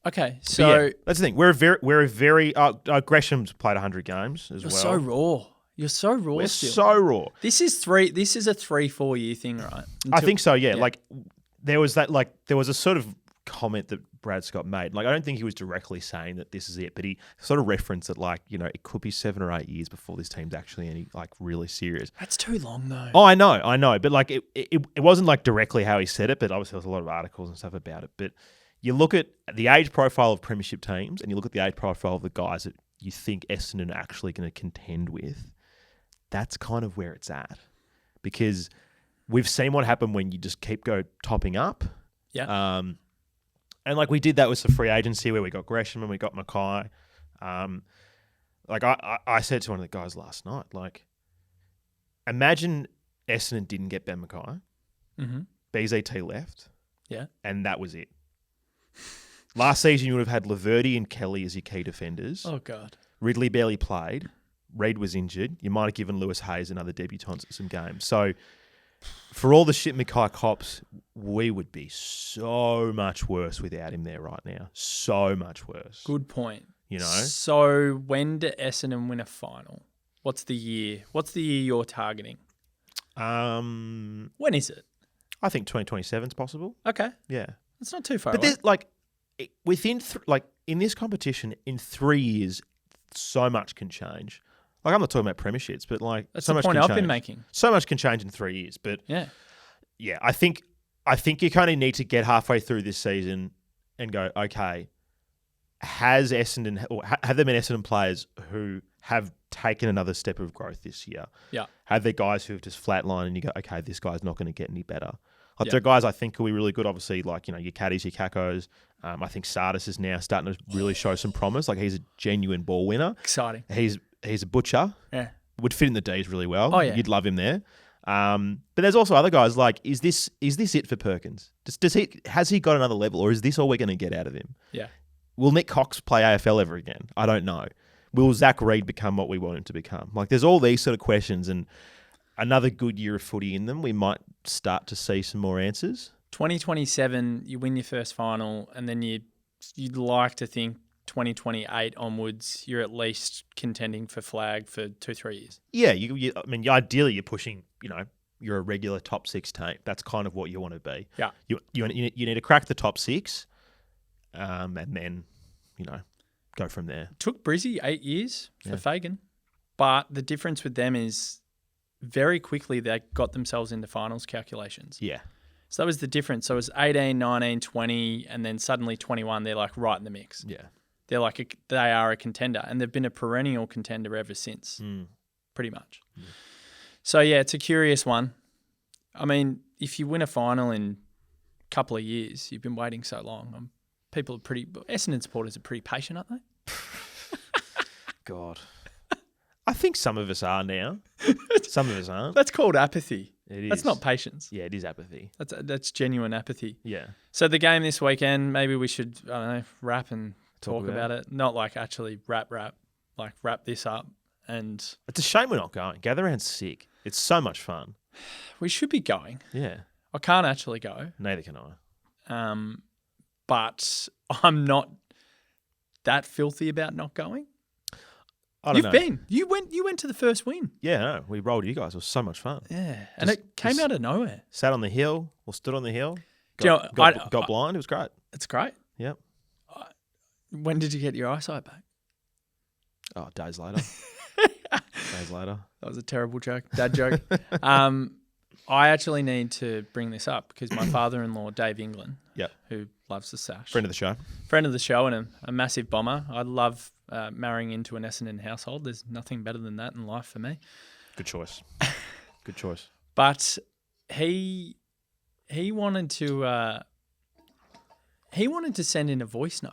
S4: Okay, so
S1: yeah, that's the thing. We're a very Gresham's played 100 games as well.
S4: You're so raw. You're so raw.
S1: We're
S4: still.
S1: so raw.
S4: This is a 3-4 year thing, right?
S1: I think so. Yeah. Like there was a sort of comment that Brad Scott made. Like I don't think he was directly saying that this is it, but he sort of referenced that it could be 7 or 8 years before this team's actually any really serious.
S4: That's too long though.
S1: Oh, I know, but like it wasn't like directly how he said it, but obviously there was a lot of articles and stuff about it, but. You look at the age profile of premiership teams and you look at the age profile of the guys that you think Essendon are actually going to contend with, that's kind of where it's at. Because we've seen what happened when you just keep topping up.
S4: Yeah.
S1: And like we did that with the free agency where we got Gresham and we got Mackay. Like I said to one of the guys last night, like, imagine Essendon didn't get Ben Mackay.
S4: Mm-hmm.
S1: BZT left.
S4: Yeah.
S1: And that was it. Last season, you would have had Laverty and Kelly as your key defenders.
S4: Oh, God.
S1: Ridley barely played. Reid was injured. You might have given Lewis Hayes another debutant at some games. So, for all the shit Mackay cops, we would be so much worse without him there right now. So much worse.
S4: Good point.
S1: You know.
S4: So when do Essendon win a final? What's the year? What's the year you're targeting? When is it?
S1: I think 2027 is possible.
S4: Okay.
S1: Yeah.
S4: It's not too far
S1: But
S4: away.
S1: there's within in this competition in 3 years, so much can change. Like I'm not talking about premierships, but
S4: That's
S1: so
S4: the
S1: much
S4: point
S1: can
S4: I've
S1: change.
S4: been making.
S1: So much can change in 3 years. But
S4: Yeah.
S1: I think you kind of need to get halfway through this season and go, okay, have there been Essendon players who have taken another step of growth this year?
S4: Yeah.
S1: Have there guys who have just flatlined and you go, okay, this guy's not going to get any better?
S4: Yeah.
S1: There are guys I think will be really good, obviously, your Caddies, your Kakos. I think Sardis is now starting to really show some promise. Like, he's a genuine ball winner.
S4: Exciting.
S1: He's a butcher.
S4: Yeah.
S1: Would fit in the D's really well.
S4: Oh, yeah.
S1: You'd love him there. But there's also other guys like, is this it for Perkins? Has he got another level, or is this all we're going to get out of him?
S4: Yeah.
S1: Will Nick Cox play AFL ever again? I don't know. Will Zach Reid become what we want him to become? Like, there's all these sort of questions, and another good year of footy in them, we might start to see some more answers.
S4: 2027, you win your first final, and then you'd like to think 2028 onwards, you're at least contending for flag for 2-3 years.
S1: Yeah, ideally you're pushing, you're a regular top 6 team. That's kind of what you want to be.
S4: Yeah.
S1: You need to crack the top 6, and then, go from there.
S4: Took Brizzy 8 years for Fagan, but the difference with them is very quickly they got themselves into finals calculations.
S1: Yeah.
S4: So that was the difference. So it was 18, 19, 20, and then suddenly 21, they're like right in the mix.
S1: Yeah.
S4: They're like they are a contender, and they've been a perennial contender ever since, pretty much. Mm. So, yeah, it's a curious one. I mean, if you win a final in a couple of years, you've been waiting so long. Essendon supporters are pretty patient, aren't they?
S1: God. I think some of us are now. Some of us aren't.
S4: That's called apathy.
S1: It is.
S4: That's not patience.
S1: Yeah, it is apathy.
S4: That's genuine apathy.
S1: Yeah.
S4: So the game this weekend, maybe we should, I don't know, wrap and talk about it. Not like actually wrap, like wrap this up. And
S1: it's a shame we're not going. Gather Round's sick. It's so much fun.
S4: We should be going.
S1: Yeah.
S4: I can't actually go.
S1: Neither can I.
S4: But I'm not that filthy about not going.
S1: You've
S4: been. You went to the first win.
S1: Yeah, no, we rolled you guys. It was so much fun.
S4: Yeah. And it came out of nowhere.
S1: Sat on the hill or stood on the hill.
S4: Got
S1: blind. It was great.
S4: It's great.
S1: Yep.
S4: When did you get your eyesight back?
S1: Oh, days later. Days later.
S4: That was a terrible joke. Dad joke. I actually need to bring this up because my father-in-law, Dave England, who loves the Sash.
S1: Friend of the show
S4: and a massive bomber. I love marrying into an Essendon household. There's nothing better than that in life for me.
S1: Good choice. Good choice.
S4: But he wanted to send in a voice note.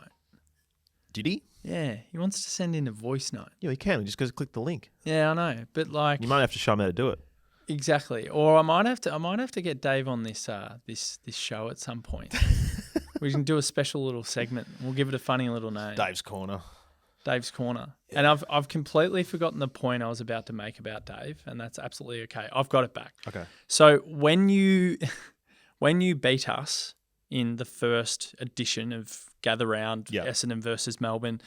S1: Did he?
S4: Yeah, he wants to send in a voice note.
S1: Yeah, he can. He just goes click the link.
S4: Yeah, I know. But like,
S1: you might have to show him how to do it.
S4: Exactly. Or I might have to get Dave on this show at some point. We can do a special little segment. We'll give it a funny little name.
S1: Dave's Corner.
S4: Yeah. And I've completely forgotten the point I was about to make about Dave, and that's absolutely okay. I've got it back.
S1: Okay.
S4: So when you beat us in the first edition of Gather Round, Essendon versus Melbourne,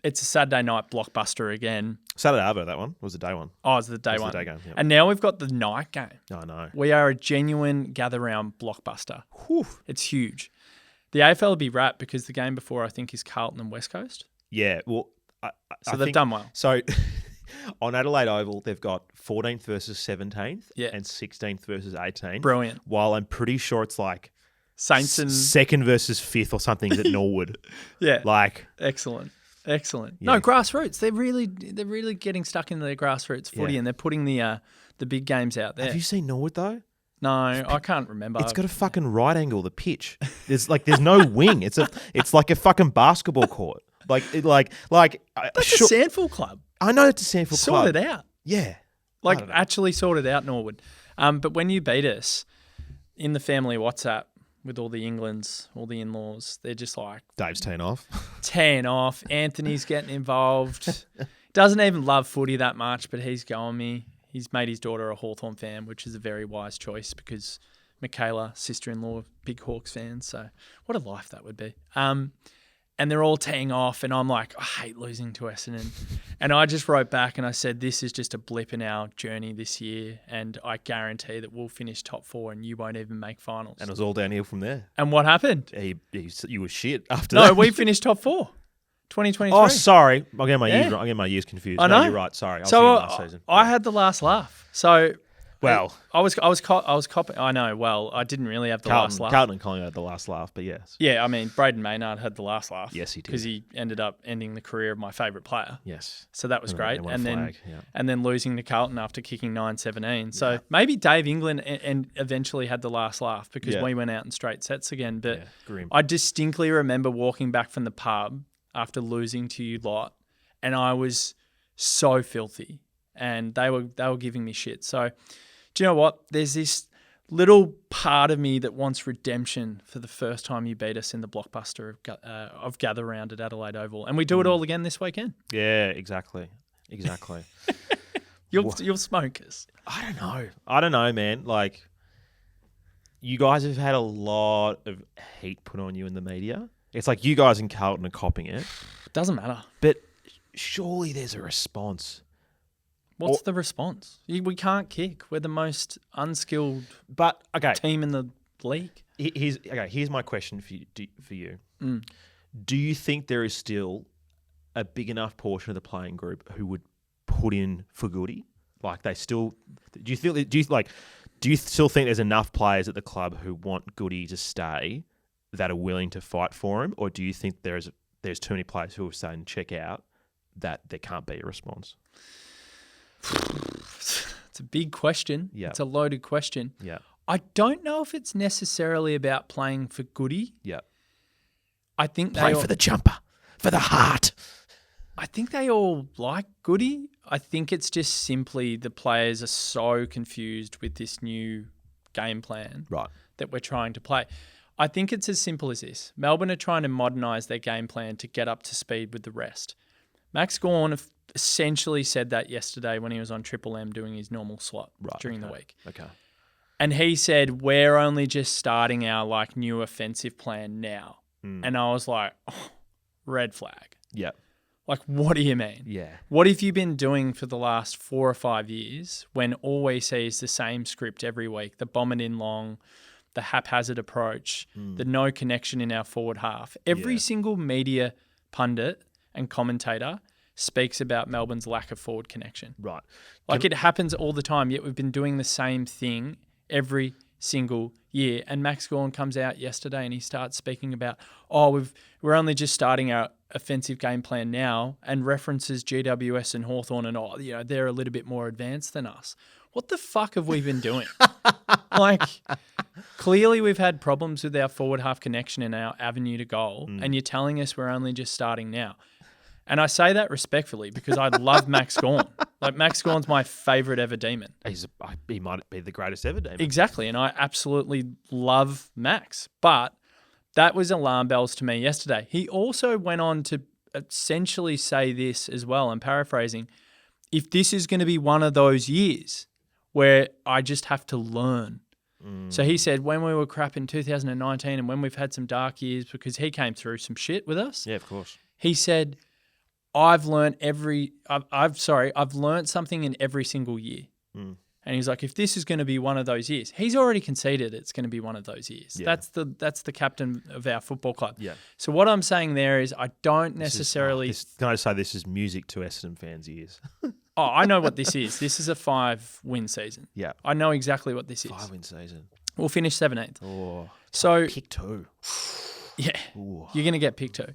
S4: it's a Saturday night blockbuster again.
S1: Saturday Arvo, that one? Or was it day one?
S4: Oh, it's the day one.
S1: The day game, yep.
S4: And now we've got the night game.
S1: Oh, no.
S4: We are a genuine Gather Round blockbuster.
S1: Whew.
S4: It's huge. The AFL will be wrapped because the game before, I think, is Carlton and West Coast.
S1: Yeah, well,
S4: So they've done well.
S1: So on Adelaide Oval, they've got 14th versus 17th and 16th versus 18th.
S4: Brilliant.
S1: While I'm pretty sure it's like
S4: Saints and...
S1: second versus fifth or something at Norwood.
S4: Yeah.
S1: Like...
S4: Excellent.
S1: Yeah.
S4: No, grassroots. They're really getting stuck into their grassroots footy and they're putting the big games out there.
S1: Have you seen Norwood though?
S4: No, I can't remember.
S1: It's got a fucking right angle, the pitch. There's no wing. It's like a fucking basketball court. That's
S4: a Sandford club.
S1: I know it's a Sandford club.
S4: Sort it out.
S1: Yeah.
S4: Actually sort it out, Norwood. But when you beat us in the family WhatsApp with all the Englands, all the in-laws, they're just like...
S1: Dave's teeing off.
S4: Anthony's getting involved. Doesn't even love footy that much, but he's going me. He's made his daughter a Hawthorn fan, which is a very wise choice because Michaela, sister-in-law, big Hawks fan. So what a life that would be. And they're all teeing off, and I'm like, I hate losing to Essendon. And I just wrote back and I said, this is just a blip in our journey this year, and I guarantee that we'll finish top 4 and you won't even make finals.
S1: And it was all downhill from there.
S4: And what happened?
S1: You were shit after that.
S4: No, we finished top 4. 2023.
S1: Oh, sorry. I'm getting my years confused.
S4: I know.
S1: No, you're right. Sorry. I was
S4: so
S1: last season.
S4: I had the last laugh. So
S1: well,
S4: I was copying. I know. Well, I didn't really have the last laugh.
S1: Carlton and Collingwood had the last laugh, but yes.
S4: Yeah, I mean, Braden Maynard had the last laugh.
S1: Yes, he did.
S4: Because he ended up ending the career of my favourite player.
S1: Yes.
S4: So that was great.
S1: And
S4: then losing to Carlton after kicking 9-17. So maybe Dave England and eventually had the last laugh because we went out in straight sets again. But
S1: grim.
S4: I distinctly remember walking back from the pub after losing to you lot, and I was so filthy, and they were giving me shit. So do you know what? There's this little part of me that wants redemption for the first time you beat us in the blockbuster of Gather Round at Adelaide Oval. And we do it all again this weekend.
S1: Yeah, exactly.
S4: You'll smoke us.
S1: I don't know, man. Like, you guys have had a lot of heat put on you in the media. It's like you guys in Carlton are copping it.
S4: Doesn't matter.
S1: But surely there's a response.
S4: What's the response? We can't kick. We're the most unskilled team in the league.
S1: Here's my question for you. Do you think there is still a big enough portion of the playing group who would put in for Goldie? Like they still do you still think there's enough players at the club who want Goldie to stay that are willing to fight for him, or do you think there's too many players who are saying check out that there can't be a response?
S4: It's a big question.
S1: Yeah.
S4: It's a loaded question.
S1: Yeah.
S4: I don't know if it's necessarily about playing for Goodie.
S1: Yeah.
S4: I think
S1: play for the jumper, for the heart.
S4: I think they all like Goodie. I think it's just simply the players are so confused with this new game plan that we're trying to play. I think it's as simple as this. Melbourne are trying to modernise their game plan to get up to speed with the rest. Max Gawn essentially said that yesterday when he was on Triple M doing his normal slot during the week.
S1: Okay.
S4: And he said, we're only just starting our new offensive plan now. And I was like, red flag.
S1: Yeah.
S4: What do you mean?
S1: Yeah.
S4: What have you been doing for the last 4 or 5 years when all we see is the same script every week, the bomb it in long, the haphazard approach, the no connection in our forward half? Every single media pundit and commentator speaks about Melbourne's lack of forward connection.
S1: Right.
S4: It happens all the time, yet we've been doing the same thing every single year. And Max Gawn comes out yesterday and he starts speaking about, we're only just starting our offensive game plan now, and references GWS and Hawthorn and they're a little bit more advanced than us. What the fuck have we been doing? Clearly we've had problems with our forward half connection and our avenue to goal, and you're telling us we're only just starting now. And I say that respectfully because I love Max Gawn. Max Gawn's my favourite ever demon.
S1: He might be the greatest ever demon.
S4: Exactly, and I absolutely love Max. But that was alarm bells to me yesterday. He also went on to essentially say this as well, I'm paraphrasing, if this is going to be one of those years where I just have to learn. So he said when we were crap in 2019 and when we've had some dark years, because he came through some shit with us.
S1: Yeah, of course.
S4: He said, I've learned something in every single year. And he's like, if this is going to be one of those years, he's already conceded it's going to be one of those years.
S1: Yeah.
S4: That's the captain of our football club.
S1: Yeah.
S4: So what I'm saying there is I don't necessarily...
S1: Can I say this is music to Essendon fans' ears?
S4: I know what this is. This is a 5-win season.
S1: Yeah.
S4: I know exactly what this is.
S1: 5-win season.
S4: We'll finish 17th.
S1: Oh.
S4: So
S1: pick 2.
S4: Yeah.
S1: Ooh.
S4: You're going to get pick 2.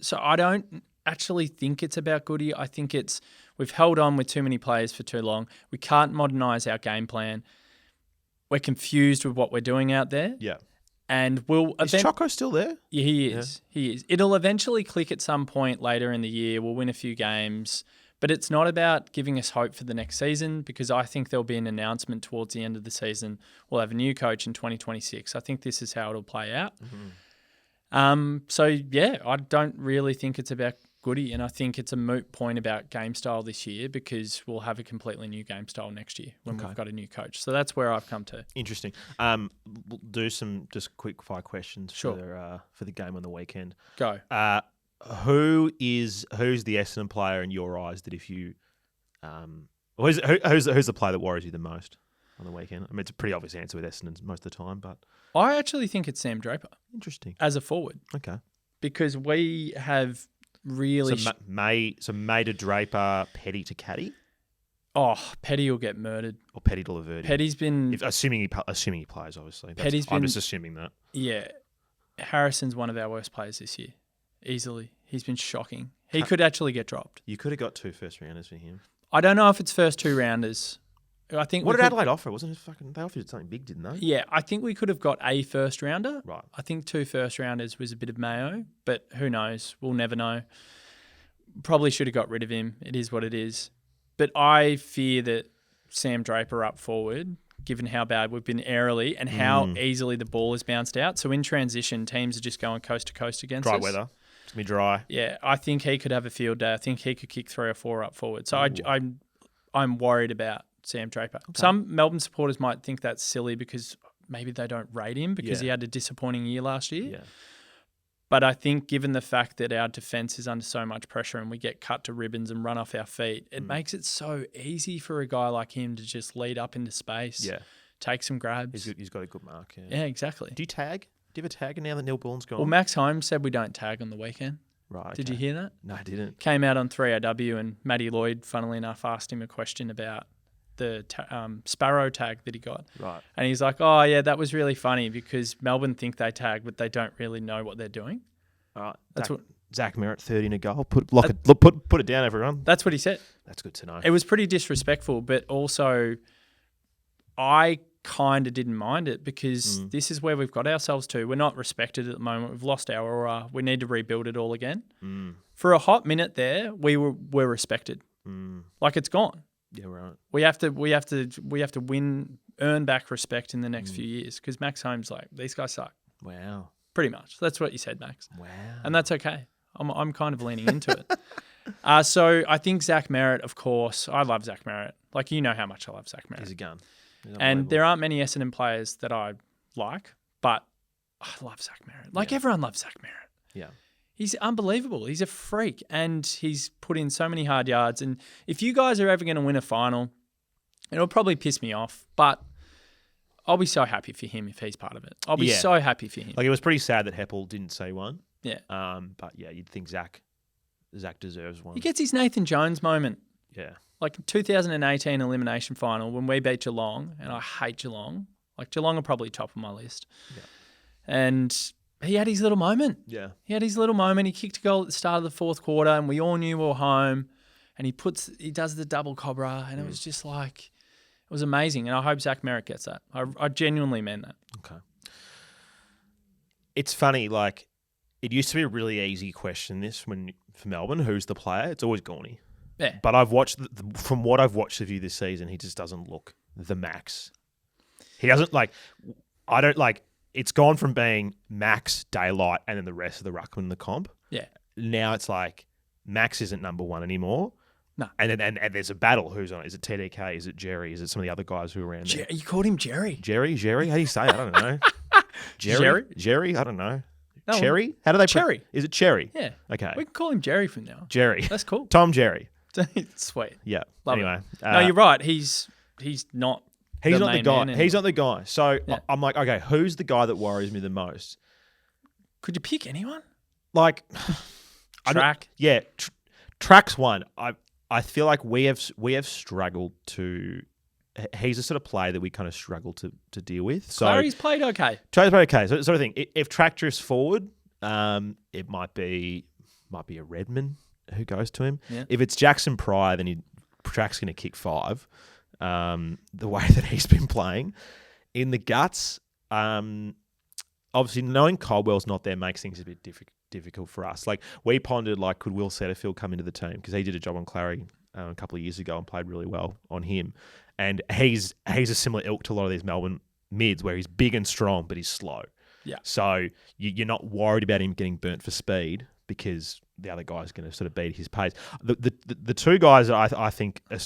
S4: So I don't actually think it's about Goodie. I think it's we've held on with too many players for too long. We can't modernise our game plan. We're confused with what we're doing out there.
S1: Yeah.
S4: And
S1: Is Choco still there?
S4: Yeah, he is. Yeah. He is. It'll eventually click at some point later in the year. We'll win a few games. But it's not about giving us hope for the next season, because I think there'll be an announcement towards the end of the season. We'll have a new coach in 2026. I think this is how it'll play out. So, yeah, I don't really think it's about Goodie, and I think it's a moot point about game style this year because we'll have a completely new game style next year when we've got a new coach. So that's where I've come to.
S1: Interesting. We'll do some just quick fire questions for the game on the weekend.
S4: Go.
S1: Who's the Essendon player in your eyes that if you who's the player that worries you the most on the weekend? I mean, it's a pretty obvious answer with Essendon most of the time, but
S4: I actually think it's Sam Draper.
S1: Interesting.
S4: As a forward.
S1: Okay.
S4: Because we have really...
S1: So May to Draper, Petty to Caddy?
S4: Oh, Petty will get murdered.
S1: Or Petty to Laverty?
S4: Petty's been...
S1: Assuming he plays, obviously. I'm just assuming that.
S4: Yeah. Harrison's one of our worst players this year. Easily. He's been shocking. He could actually get dropped.
S1: You could have got 2 first-rounders for him.
S4: I don't know if it's first 2-rounders. I think
S1: what did Adelaide offer? Wasn't it they offered something big, didn't they?
S4: Yeah, I think we could have got a first rounder.
S1: Right.
S4: I think 2 first-rounders was a bit of mayo, but who knows? We'll never know. Probably should have got rid of him. It is what it is. But I fear that Sam Draper up forward, given how bad we've been aerially and how easily the ball has bounced out. So in transition, teams are just going coast to coast against us.
S1: Dry weather. It's going to be dry.
S4: Yeah, I think he could have a field day. I think he could kick 3 or 4 up forward. So I'm worried about Sam Draper. Okay. Some Melbourne supporters might think that's silly because maybe they don't rate him because he had a disappointing year last year.
S1: Yeah.
S4: But I think given the fact that our defence is under so much pressure and we get cut to ribbons and run off our feet, it makes it so easy for a guy like him to just lead up into space, take some grabs.
S1: He's got a good mark.
S4: Yeah, exactly.
S1: Do you tag? Do you have a tag now that Neil Bullen's gone?
S4: Well, Max Holmes said we don't tag on the weekend.
S1: Right. Okay.
S4: Did you hear that?
S1: No, I didn't.
S4: Came out on 3AW and Matty Lloyd, funnily enough, asked him a question about the Sparrow tag that he got.
S1: Right.
S4: And he's like, oh, yeah, that was really funny because Melbourne think they tag, but they don't really know what they're doing.
S1: All right.
S4: That's
S1: Zack Merritt, 30 in a goal. Put it down, everyone.
S4: That's what he said.
S1: That's good to know.
S4: It was pretty disrespectful, but also I kind of didn't mind it because this is where we've got ourselves to. We're not respected at the moment. We've lost our aura. We need to rebuild it all again. For a hot minute there, we were respected. Like it's gone.
S1: Yeah, right.
S4: We have to earn back respect in the next few years because Max Holmes, like, these guys suck.
S1: Wow.
S4: Pretty much. That's what you said, Max.
S1: Wow.
S4: And that's okay. I'm kind of leaning into it. So I think Zack Merritt, of course. I love Zack Merritt. Like, you know how much I love Zack Merritt.
S1: He's a gun.
S4: And there aren't many Essendon players that I like, but I love Zack Merritt. Like, everyone loves Zack Merritt.
S1: Yeah.
S4: He's unbelievable. He's a freak, and he's put in so many hard yards. And if you guys are ever going to win a final, it'll probably piss me off, but I'll be so happy for him if he's part of it. I'll be so happy for him.
S1: Like, it was pretty sad that Heppel didn't say one.
S4: Yeah.
S1: But yeah, you'd think Zack deserves one.
S4: He gets his Nathan Jones moment.
S1: Yeah.
S4: Like 2018 elimination final when we beat Geelong, and I hate Geelong. Like, Geelong are probably top of my list. Yeah. And he had his little moment.
S1: Yeah.
S4: He had his little moment. He kicked a goal at the start of the 4th quarter, and we all knew we were home. And he does the double cobra, and it was just like, it was amazing. And I hope Zack Merritt gets that. I genuinely meant that.
S1: Okay. It's funny, like, it used to be a really easy question, for Melbourne, who's the player? It's always Gawney.
S4: Yeah.
S1: But I've watched, from what I've watched of you this season, he just doesn't look the max. He doesn't, it's gone from being Max, Daylight, and then the rest of the ruckman in the comp.
S4: Yeah.
S1: Now it's like Max isn't number 1 anymore.
S4: No.
S1: And there's a battle. Who's on it? Is it TDK? Is it Jerry? Is it some of the other guys who are around there?
S4: You called him Jerry.
S1: Jerry? How do you say it? I don't know. Jerry? I don't know.
S4: No,
S1: Cherry? How do they...
S4: Cherry.
S1: Is it Cherry?
S4: Yeah.
S1: Okay.
S4: We can call him Jerry from now.
S1: Jerry.
S4: That's cool.
S1: Tom Jerry.
S4: Sweet.
S1: Yeah.
S4: Love
S1: anyway.
S4: it. No, you're right. He's not...
S1: He's not the guy.
S4: Man
S1: He's not the guy. So
S4: Yeah.
S1: I'm like, okay, who's the guy that worries me the most?
S4: Could you pick anyone?
S1: Like,
S4: Track.
S1: Track's one. I feel like we have struggled to. He's a sort of player that we kind of struggle to deal with. So
S4: Clary's played okay.
S1: Clary's played okay. So sort of thing. If Track drifts forward, it might be a Redman who goes to him.
S4: Yeah.
S1: If it's Jackson Pryor, then Track's going to kick 5. The way that he's been playing in the guts, obviously knowing Caldwell's not there makes things a bit difficult for us. Like, we pondered, like, could Will Setterfield come into the team because he did a job on Clary a couple of years ago and played really well on him, and he's a similar ilk to a lot of these Melbourne mids where he's big and strong but he's slow.
S4: Yeah.
S1: So you're not worried about him getting burnt for speed because the other guy's going to sort of beat his pace. The two guys that I think are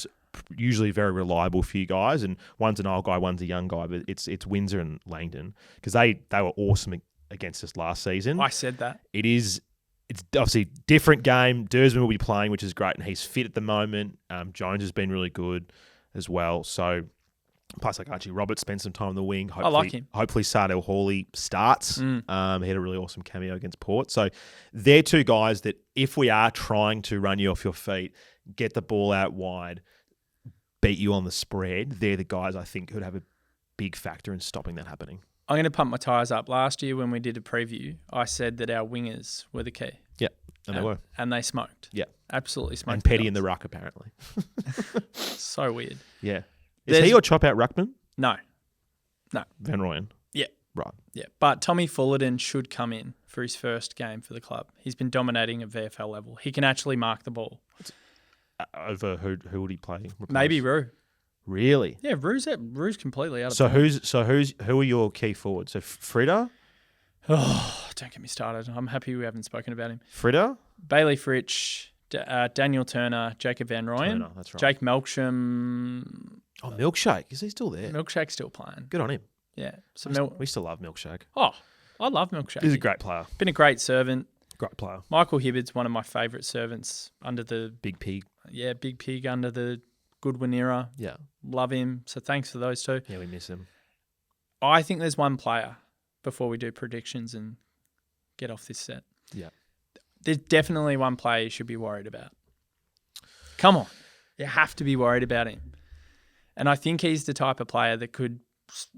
S1: usually very reliable for you guys, and one's an old guy, one's a young guy, but it's Windsor and Langdon because they were awesome against us last season.
S4: I said that.
S1: It's obviously different game. Dersman will be playing, which is great, and he's fit at the moment. Jones has been really good as well. So, plus, like Archie Roberts spent some time on the wing. Hopefully,
S4: I like him.
S1: Hopefully, Sardell Hawley starts. He had a really awesome cameo against Port. So, they're two guys that if we are trying to run you off your feet, get the ball out wide, beat you on the spread, they're the guys I think could have a big factor in stopping that happening.
S4: I'm going to pump my tyres up. Last year when we did a preview, I said that our wingers were the key.
S1: Yeah, and they were.
S4: And they smoked.
S1: Yeah.
S4: Absolutely smoked.
S1: And Petty in the ruck, apparently.
S4: So weird.
S1: Yeah. Is he your chop-out ruckman?
S4: No.
S1: Van Rooyen?
S4: Yeah.
S1: Right.
S4: Yeah. But Tommy Fullerton should come in for his first game for the club. He's been dominating at VFL level. He can actually mark the ball.
S1: Over who would he play? Replace?
S4: Maybe Roo.
S1: Really?
S4: Yeah, Roo's completely out of
S1: Who are your key forwards? So Frida?
S4: Oh, don't get me started. I'm happy we haven't spoken about him.
S1: Frida?
S4: Bailey Fritsch, Daniel Turner, Jacob Van Rooyen.
S1: Turner, that's right.
S4: Jake Melksham.
S1: Oh, Milkshake. Is he still there?
S4: Milkshake's still playing.
S1: Good on him.
S4: Yeah. So
S1: We still love Milkshake.
S4: Oh, I love Milkshake.
S1: He's a great player.
S4: Been a great servant.
S1: Great player.
S4: Michael Hibbard's one of my favourite servants under the
S1: Big Pig.
S4: Yeah, Big Pig under the Goodwin era.
S1: Yeah.
S4: Love him. So thanks for those two.
S1: Yeah, we miss him.
S4: I think there's one player before we do predictions and get off this set.
S1: Yeah.
S4: There's definitely one player you should be worried about. Come on. You have to be worried about him. And I think he's the type of player that could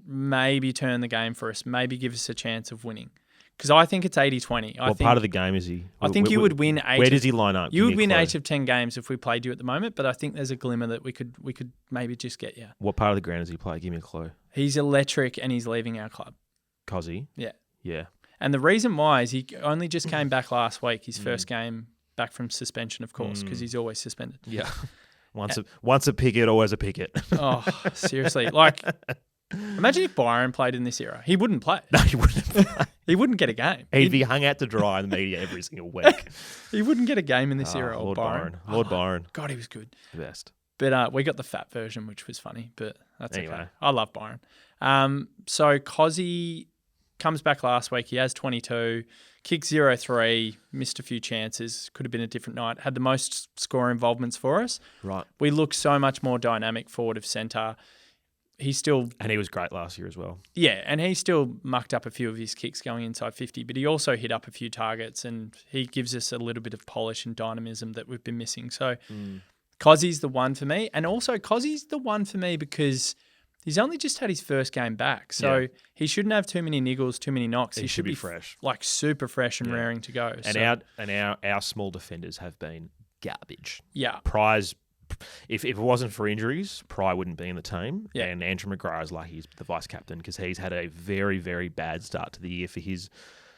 S4: maybe turn the game for us, maybe give us a chance of winning. Because I think it's 80-20.
S1: What part of the game is he?
S4: I think you would win 8.
S1: Where does he line up?
S4: You would win 8 of 10 games if we played you at the moment, but I think there's a glimmer that we could maybe just get you.
S1: What part of the ground does he play? Give me a clue.
S4: He's electric and he's leaving our club.
S1: Cozzy?
S4: Yeah.
S1: Yeah.
S4: And the reason why is he only just came back last week, his first game back from suspension, of course, because he's always suspended.
S1: Yeah. Once a Pickett, always a Pickett.
S4: Oh, seriously. Like, imagine if Byron played in this era. He wouldn't play.
S1: No, he wouldn't play.
S4: He wouldn't get a game.
S1: He'd be hung out to dry in the media every single week.
S4: He wouldn't get a game in this era.
S1: Lord
S4: Byron.
S1: Byron.
S4: God, he was good.
S1: The best.
S4: But we got the fat version, which was funny, but that's
S1: Anyway.
S4: okay. I love Byron. So Cozzy comes back last week. He has 22, kicked 0-3, missed a few chances. Could have been a different night. Had the most score involvements for us.
S1: Right.
S4: We look so much more dynamic forward of centre.
S1: And he was great last year as well.
S4: Yeah, and he still mucked up a few of his kicks going inside 50, but he also hit up a few targets and he gives us a little bit of polish and dynamism that we've been missing. So Cozzy's the one for me. And also Cozzy's the one for me because he's only just had his first game back. So he shouldn't have too many niggles, too many knocks.
S1: He should be fresh.
S4: Like super fresh and raring to go.
S1: And our small defenders have been garbage.
S4: Yeah.
S1: Prize, if it wasn't for injuries, Pry wouldn't be in the team.
S4: Yeah.
S1: And Andrew McGrath is lucky he's the vice captain because he's had a very, very bad start to the year for his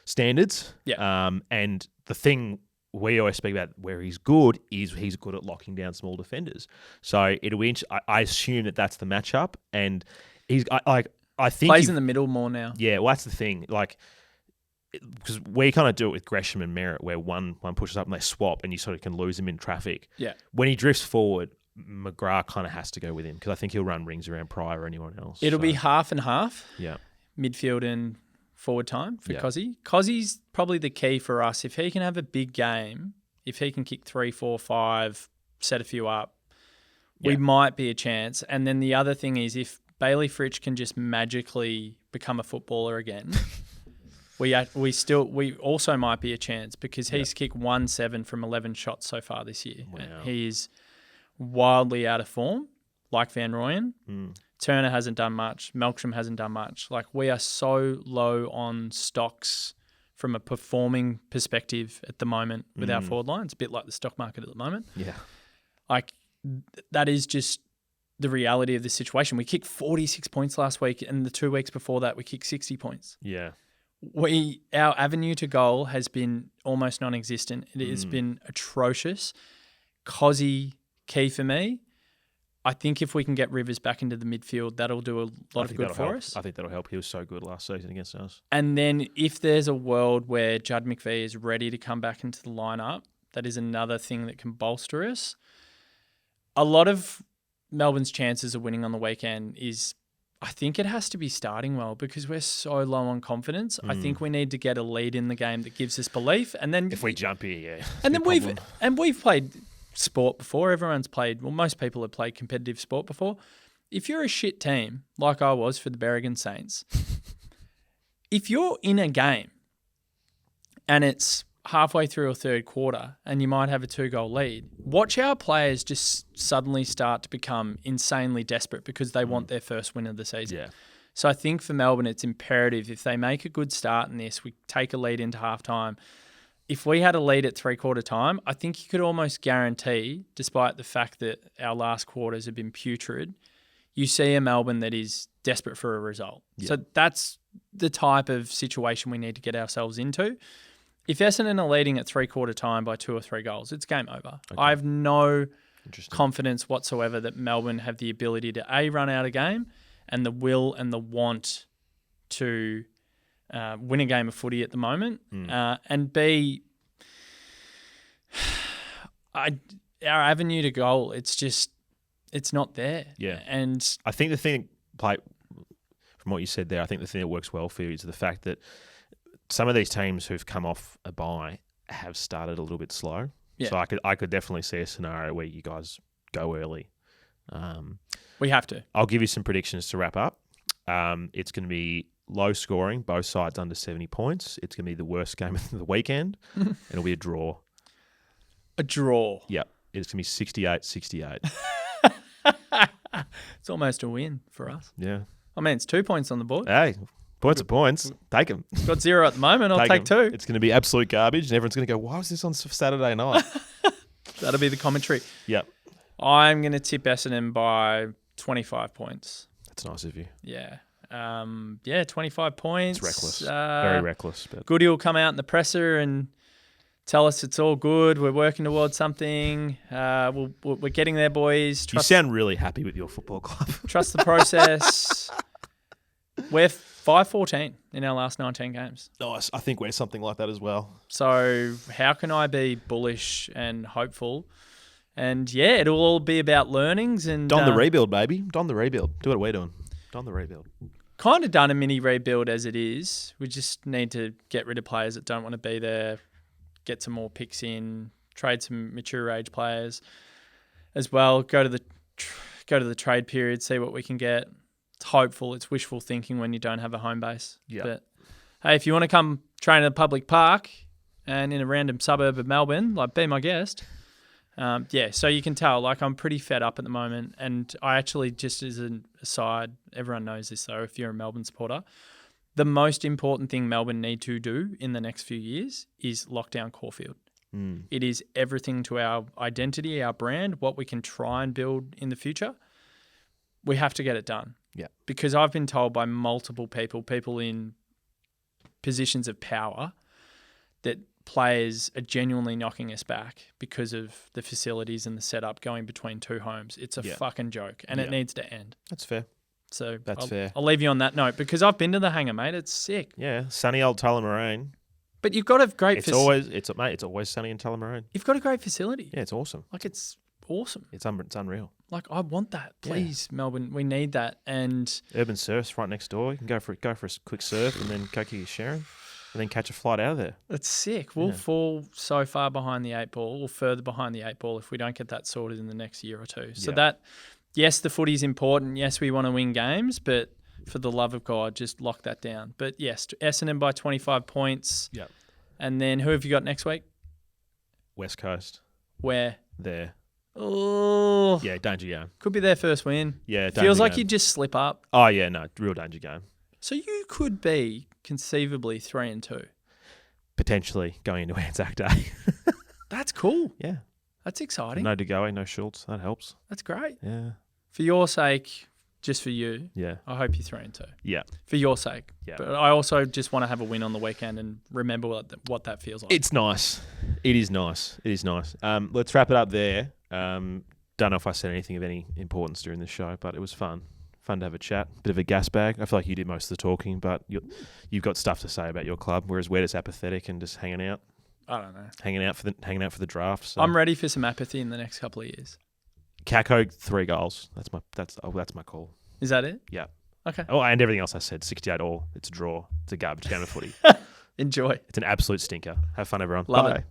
S1: standards.
S4: Yeah.
S1: And the thing we always speak about where he's good is he's good at locking down small defenders. So it'll be I assume that's the matchup. And I think
S4: plays in the middle more now.
S1: Yeah, well, that's the thing. Like, because we kind of do it with Gresham and Merritt, where one pushes up and they swap, and you sort of can lose him in traffic.
S4: Yeah.
S1: When he drifts forward, McGrath kind of has to go with him because I think he'll run rings around Pryor or anyone else.
S4: It'll be half and half.
S1: Yeah.
S4: Midfield and forward time for
S1: Yeah.
S4: Cozzy. Cozzy's probably the key for us. If he can have a big game, if he can kick 3, 4, 5, set a few up, we might be a chance. And then the other thing is if Bailey Fritsch can just magically become a footballer again, we also might be a chance because he's kicked 1-7 from 11 shots so far this year.
S1: Wow.
S4: He is wildly out of form, like Van Rooyen. Turner hasn't done much. Melksham hasn't done much. Like, we are so low on stocks from a performing perspective at the moment with our forward line. It's a bit like the stock market at the moment.
S1: Yeah.
S4: Like, that is just the reality of the situation. We kicked 46 points last week, and the 2 weeks before that, we kicked 60 points.
S1: Yeah.
S4: Our avenue to goal has been almost non-existent. It has been atrocious. Cozzy, key for me. I think if we can get Rivers back into the midfield, that'll do a lot of good for us.
S1: I think that'll help. He was so good last season against us.
S4: And then if there's a world where Judd McVie is ready to come back into the lineup, that is another thing that can bolster us. A lot of Melbourne's chances of winning on the weekend is, I think it has to be starting well because we're so low on confidence. I think we need to get a lead in the game that gives us belief, and then
S1: if we jump here, yeah.
S4: And then we've played sport before. Everyone's played. Well, most people have played competitive sport before. If you're a shit team like I was for the Berrigan Saints, if you're in a game and it's halfway through a third quarter and you might have a 2-goal lead, watch our players just suddenly start to become insanely desperate because they want their first win of the season.
S1: Yeah.
S4: So I think for Melbourne, it's imperative if they make a good start in this, we take a lead into halftime. If we had a lead at 3/4 time, I think you could almost guarantee, despite the fact that our last quarters have been putrid, you see a Melbourne that is desperate for a result. Yeah. So that's the type of situation we need to get ourselves into. If Essendon are leading at 3/4 time by 2 or 3 goals, it's game over. Okay. I have no confidence whatsoever that Melbourne have the ability to A, run out a game, and the will and the want to win a game of footy at the moment, and B, our avenue to goal, it's not there.
S1: Yeah.
S4: And
S1: I think the thing, from what you said there, I think the thing that works well for you is the fact that some of these teams who've come off a bye have started a little bit slow. Yeah. So I could definitely see a scenario where you guys go early.
S4: We have to.
S1: I'll give you some predictions to wrap up. It's going to be low scoring, both sides under 70 points. It's going to be the worst game of the weekend, and it'll be a draw.
S4: A draw?
S1: Yep. It's going to be 68-68.
S4: It's almost a win for us.
S1: Yeah.
S4: I mean, it's 2 points on the board.
S1: Hey, points are points. Take them.
S4: It's got 0 at the moment. I'll take 2.
S1: It's going to be absolute garbage, and everyone's going to go, why was this on Saturday night?
S4: That'll be the commentary.
S1: Yep.
S4: I'm going to tip Essendon by 25 points.
S1: That's nice of you.
S4: Yeah. 25 points.
S1: It's reckless. Very reckless. But
S4: Goldie will come out in the presser and tell us it's all good. We're working towards something. We're getting there, boys.
S1: You sound really happy with your football club.
S4: Trust the process. We're 5-14 in our last 19 games.
S1: Nice. I think we're something like that as well.
S4: So how can I be bullish and hopeful? And yeah, it'll all be about learnings and
S1: Don the rebuild, baby. Don the rebuild. Do what we're doing. Don the rebuild.
S4: Kind of done a mini rebuild as it is. We just need to get rid of players that don't want to be there, get some more picks in, trade some mature age players as well. Go to the trade period, see what we can get. It's hopeful. It's wishful thinking when you don't have a home base.
S1: Yeah.
S4: But hey, if you want to come train at a public park and in a random suburb of Melbourne, be my guest. So you can tell, I'm pretty fed up at the moment. And I actually, just as an aside, everyone knows this though, if you're a Melbourne supporter, the most important thing Melbourne need to do in the next few years is lock down Caulfield. It is everything to our identity, our brand, what we can try and build in the future. We have to get it done.
S1: Yeah.
S4: Because I've been told by multiple people in positions of power, that players are genuinely knocking us back because of the facilities and the setup going between two homes. It's a fucking joke, and it needs to end.
S1: That's fair.
S4: So
S1: that's fair.
S4: I'll leave you on that note because I've been to the hangar, mate. It's sick.
S1: Yeah, sunny old Tullamarine.
S4: But you've got a great
S1: It's always sunny in Tullamarine.
S4: You've got a great facility.
S1: Yeah, it's awesome.
S4: It's awesome.
S1: It's unreal.
S4: I want that. Please, Melbourne, we need that. And
S1: Urban Surf's right next door. You can go for a quick surf and then go kick your Sharon and then catch a flight out of there.
S4: It's sick. We'll fall so far behind the 8 ball, or further behind the 8 ball, if we don't get that sorted in the next year or two. So yes, the footy's important. Yes, we want to win games, but for the love of God, just lock that down. But yes, Essendon by 25 points.
S1: Yep.
S4: And then who have you got next week?
S1: West Coast.
S4: Where?
S1: There.
S4: Oh.
S1: Yeah, danger game.
S4: Could be their first win.
S1: Yeah, danger
S4: Feels like
S1: game.
S4: you just slip up.
S1: Oh, yeah, no, real danger game.
S4: So you could be conceivably 3-2.
S1: Potentially going into Anzac Day.
S4: That's cool.
S1: Yeah.
S4: That's exciting.
S1: No De Goey, no Schultz. That helps.
S4: That's great.
S1: Yeah.
S4: For your sake, just for you,
S1: yeah,
S4: I hope you're 3-2.
S1: Yeah.
S4: For your sake.
S1: Yeah.
S4: But I also just want to have a win on the weekend and remember what that feels like.
S1: It's nice. It is nice. Let's wrap it up there. Don't don't know if I said anything of any importance during the show, but it was fun. Fun to have a chat. Bit of a gas bag. I feel like you did most of the talking, but you've got stuff to say about your club, whereas we're just apathetic and just hanging out.
S4: I don't know.
S1: Hanging out for the draft. So.
S4: I'm ready for some apathy in the next couple of years.
S1: Kako 3 goals. That's my call.
S4: Is that it?
S1: Yeah.
S4: Okay.
S1: Oh, and everything else I said. 68 all. It's a draw. It's a garbage game of footy.
S4: Enjoy.
S1: It's an absolute stinker. Have fun, everyone.
S4: Love
S1: Bye.
S4: it.